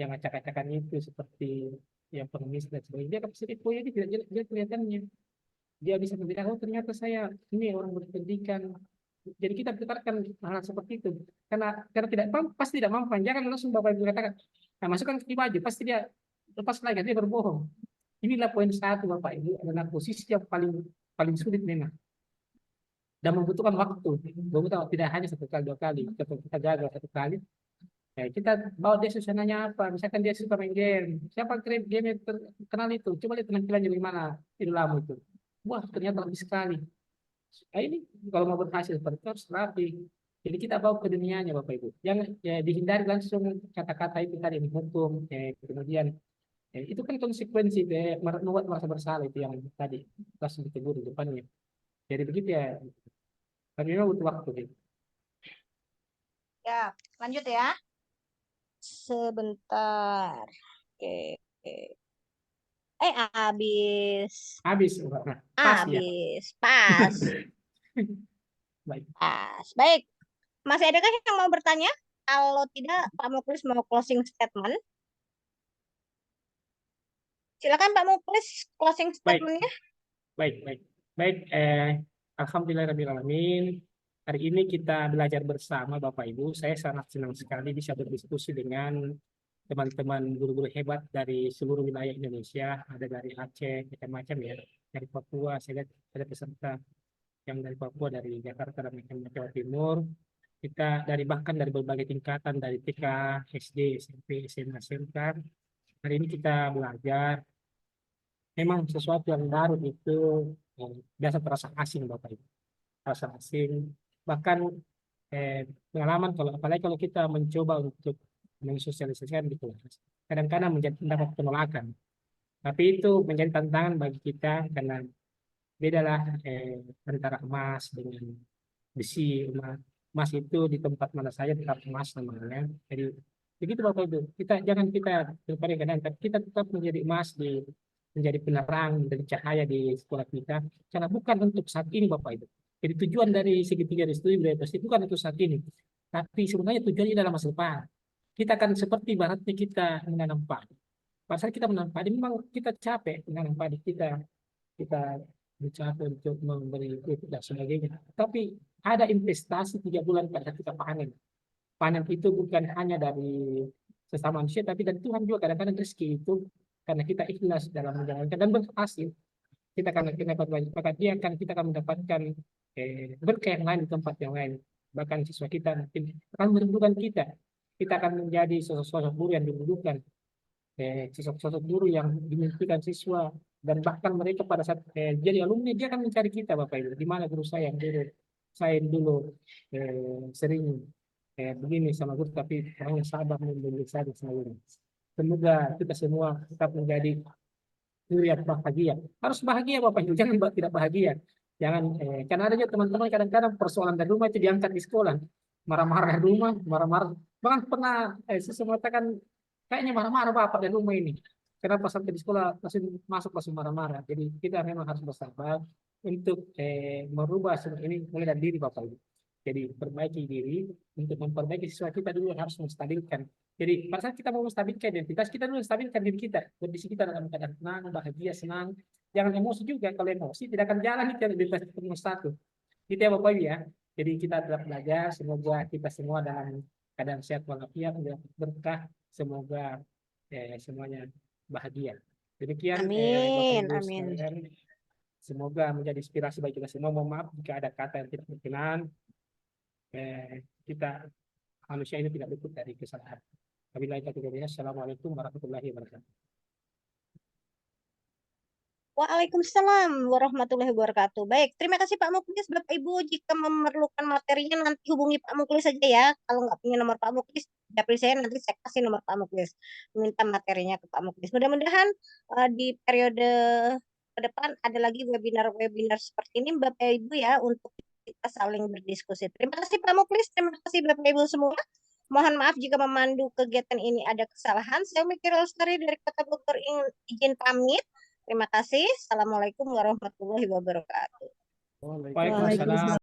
yang acak-acakan itu seperti yang pengemis dan sebagainya. Dia kapasitas oh ini tidak jelek, dia kelihatannya dia bisa membedakan, oh ternyata saya ini orang berpendidikan. Jadi kita putarkan hal seperti itu karena tidak pasti tidak mampu. Jangan langsung Bapak Ibu katakan, nah masukkan ke baju pasti dia lepas lagi, dia berbohong. Inilah poin 1 Bapak Ibu, adalah posisi yang paling sulit memang dan membutuhkan waktu. Tidak hanya 1 kali 2 kali. Kalau kita gagal 1 kali, kita bawa dia suasananya apa. Misalkan dia suka main game, siapa game yang terkenal itu, coba lihat penampilannya bagaimana idolamu itu. Wah ternyata lebih sekali. Nah, ini kalau mau berhasil seperti itu harus rapi. Jadi kita bawa ke dunianya Bapak Ibu. Jangan dihindari langsung kata-kata itu tadi hukum. Kemudian itu kan konsekuensi membuat merasa bersalah itu yang tadi langsung ditegur di depannya. Jadi begitu ya. Tapi memang butuh waktu. Gitu. Ya, lanjut ya. Sebentar. Oke. Habis. Habis. Nah, pas habis. Ya. Pas. Baik. Pas. Baik. Masih adakah yang mau bertanya? Kalau tidak, Pak Muklis mau closing statement. Silakan Pak Muklis closing statement-nya. Baik. Alhamdulillahirrahmanirrahim. Hari ini kita belajar bersama Bapak Ibu. Saya sangat senang sekali bisa berdiskusi dengan teman-teman guru-guru hebat dari seluruh wilayah Indonesia. Ada dari Aceh, macam-macam ya. Dari Papua, saya lihat ada peserta yang dari Papua, dari Jakarta, dan macam-macam Jawa Timur. Kita bahkan dari berbagai tingkatan, dari TK, SD, SMP, SMA, SMK. Hari ini kita belajar. Memang sesuatu yang baru itu biasa terasa asing Bapak Ibu. Terasa asing. Bahkan pengalaman apalagi kalau kita mencoba untuk mensosialisasikan di kelas, kadang-kadang mendapat penolakan. Tapi itu menjadi tantangan bagi kita karena bedalah antara emas dengan besi. Emas itu di tempat mana saja tetap emas namanya. Jadi begitu Bapak Ibu. Jangan kita terperingan, tapi kita tetap menjadi emas menjadi penerang dari cahaya di sekolah kita. Karena bukan untuk saat ini Bapak Ibu. Jadi tujuan dari segitiga restu pasti bukan untuk saat ini. Tapi sebenarnya tujuannya adalah masa depan. Kita akan seperti ibaratnya kita menanam padi. Pada saat kita menanam padi, memang kita capek menanam padi kita capek untuk memberi itu dan sebagainya. Tapi ada investasi 3 bulan pada kita panen. Panen itu bukan hanya dari sesama manusia, tapi dari Tuhan juga. Kadang-kadang rezeki itu karena kita ikhlas dalam menjalankan dan berhasil, kita akan dapat banyak. Maka kita akan mendapatkan berkah yang lain di tempat yang lain. Bahkan siswa kita mungkin akan merindukan kita. Kita akan menjadi sosok guru yang dirindukan sosok-sosok guru yang dimimpikan siswa, dan bahkan mereka pada saat jadi alumni dia akan mencari kita Bapak Ibu, di mana guru saya yang dulu sering begini sama guru, tapi orangnya sabar mendidik saya selalu. Semoga kita semua tetap menjadi guru yang bahagia. Harus bahagia Bapak Ibu, jangan tidak bahagia. Jangan karena ada juga teman-teman kadang-kadang persoalan dari rumah itu diangkat di sekolah. Marah-marah dari rumah, marah-marah. Bahkan pernah saya mengatakan kayaknya marah-marah Bapak dari rumah ini. Kenapa sampai di sekolah langsung marah-marah. Jadi kita memang harus bersabar untuk merubah semua ini mulai dari diri Bapak Ibu. Jadi perbaiki diri, untuk memperbaiki siswa kita dulu harus menstabilkan. Jadi pada saat kita mau menstabilkan identitas, kita dulu menstabilkan diri kita. Kondisi kita dalam keadaan tenang, bahagia, senang. Jangan emosi juga, kalau emosi tidak akan jalan itu identitas nomor satu. Gitu ya Bapak Ibu ya. Jadi kita tetap belajar, semoga kita semua dalam keadaan sehat walafiat, berkah, semoga semuanya bahagia. Demikian Amin, Bapak Ibu amin. sekalian. Semoga menjadi inspirasi bagi kita semua. Mohon maaf jika ada kata yang tidak berkenan. Kita manusia ini tidak luput dari kesalahan. Wabillahi taufiq. Assalamualaikum warahmatullahi wabarakatuh. Waalaikumsalam warahmatullahi wabarakatuh. Baik, terima kasih Pak Muklis. Bapak Ibu, jika memerlukan materinya nanti hubungi Pak Muklis saja ya. Kalau nggak punya nomor Pak Muklis, dapil saya nanti saya kasih nomor Pak Muklis. Minta materinya ke Pak Muklis. Mudah-mudahan di periode ke depan ada lagi webinar-webinar seperti ini Bapak Ibu ya, untuk kita saling berdiskusi. Terima kasih Pak Muklis, terima kasih Bapak Ibu semua. Mohon maaf jika memandu kegiatan ini ada kesalahan. Saya Miki Lestari dari Kota Bogor izin pamit. Terima kasih. Assalamualaikum warahmatullahi wabarakatuh. Waalaikumsalam.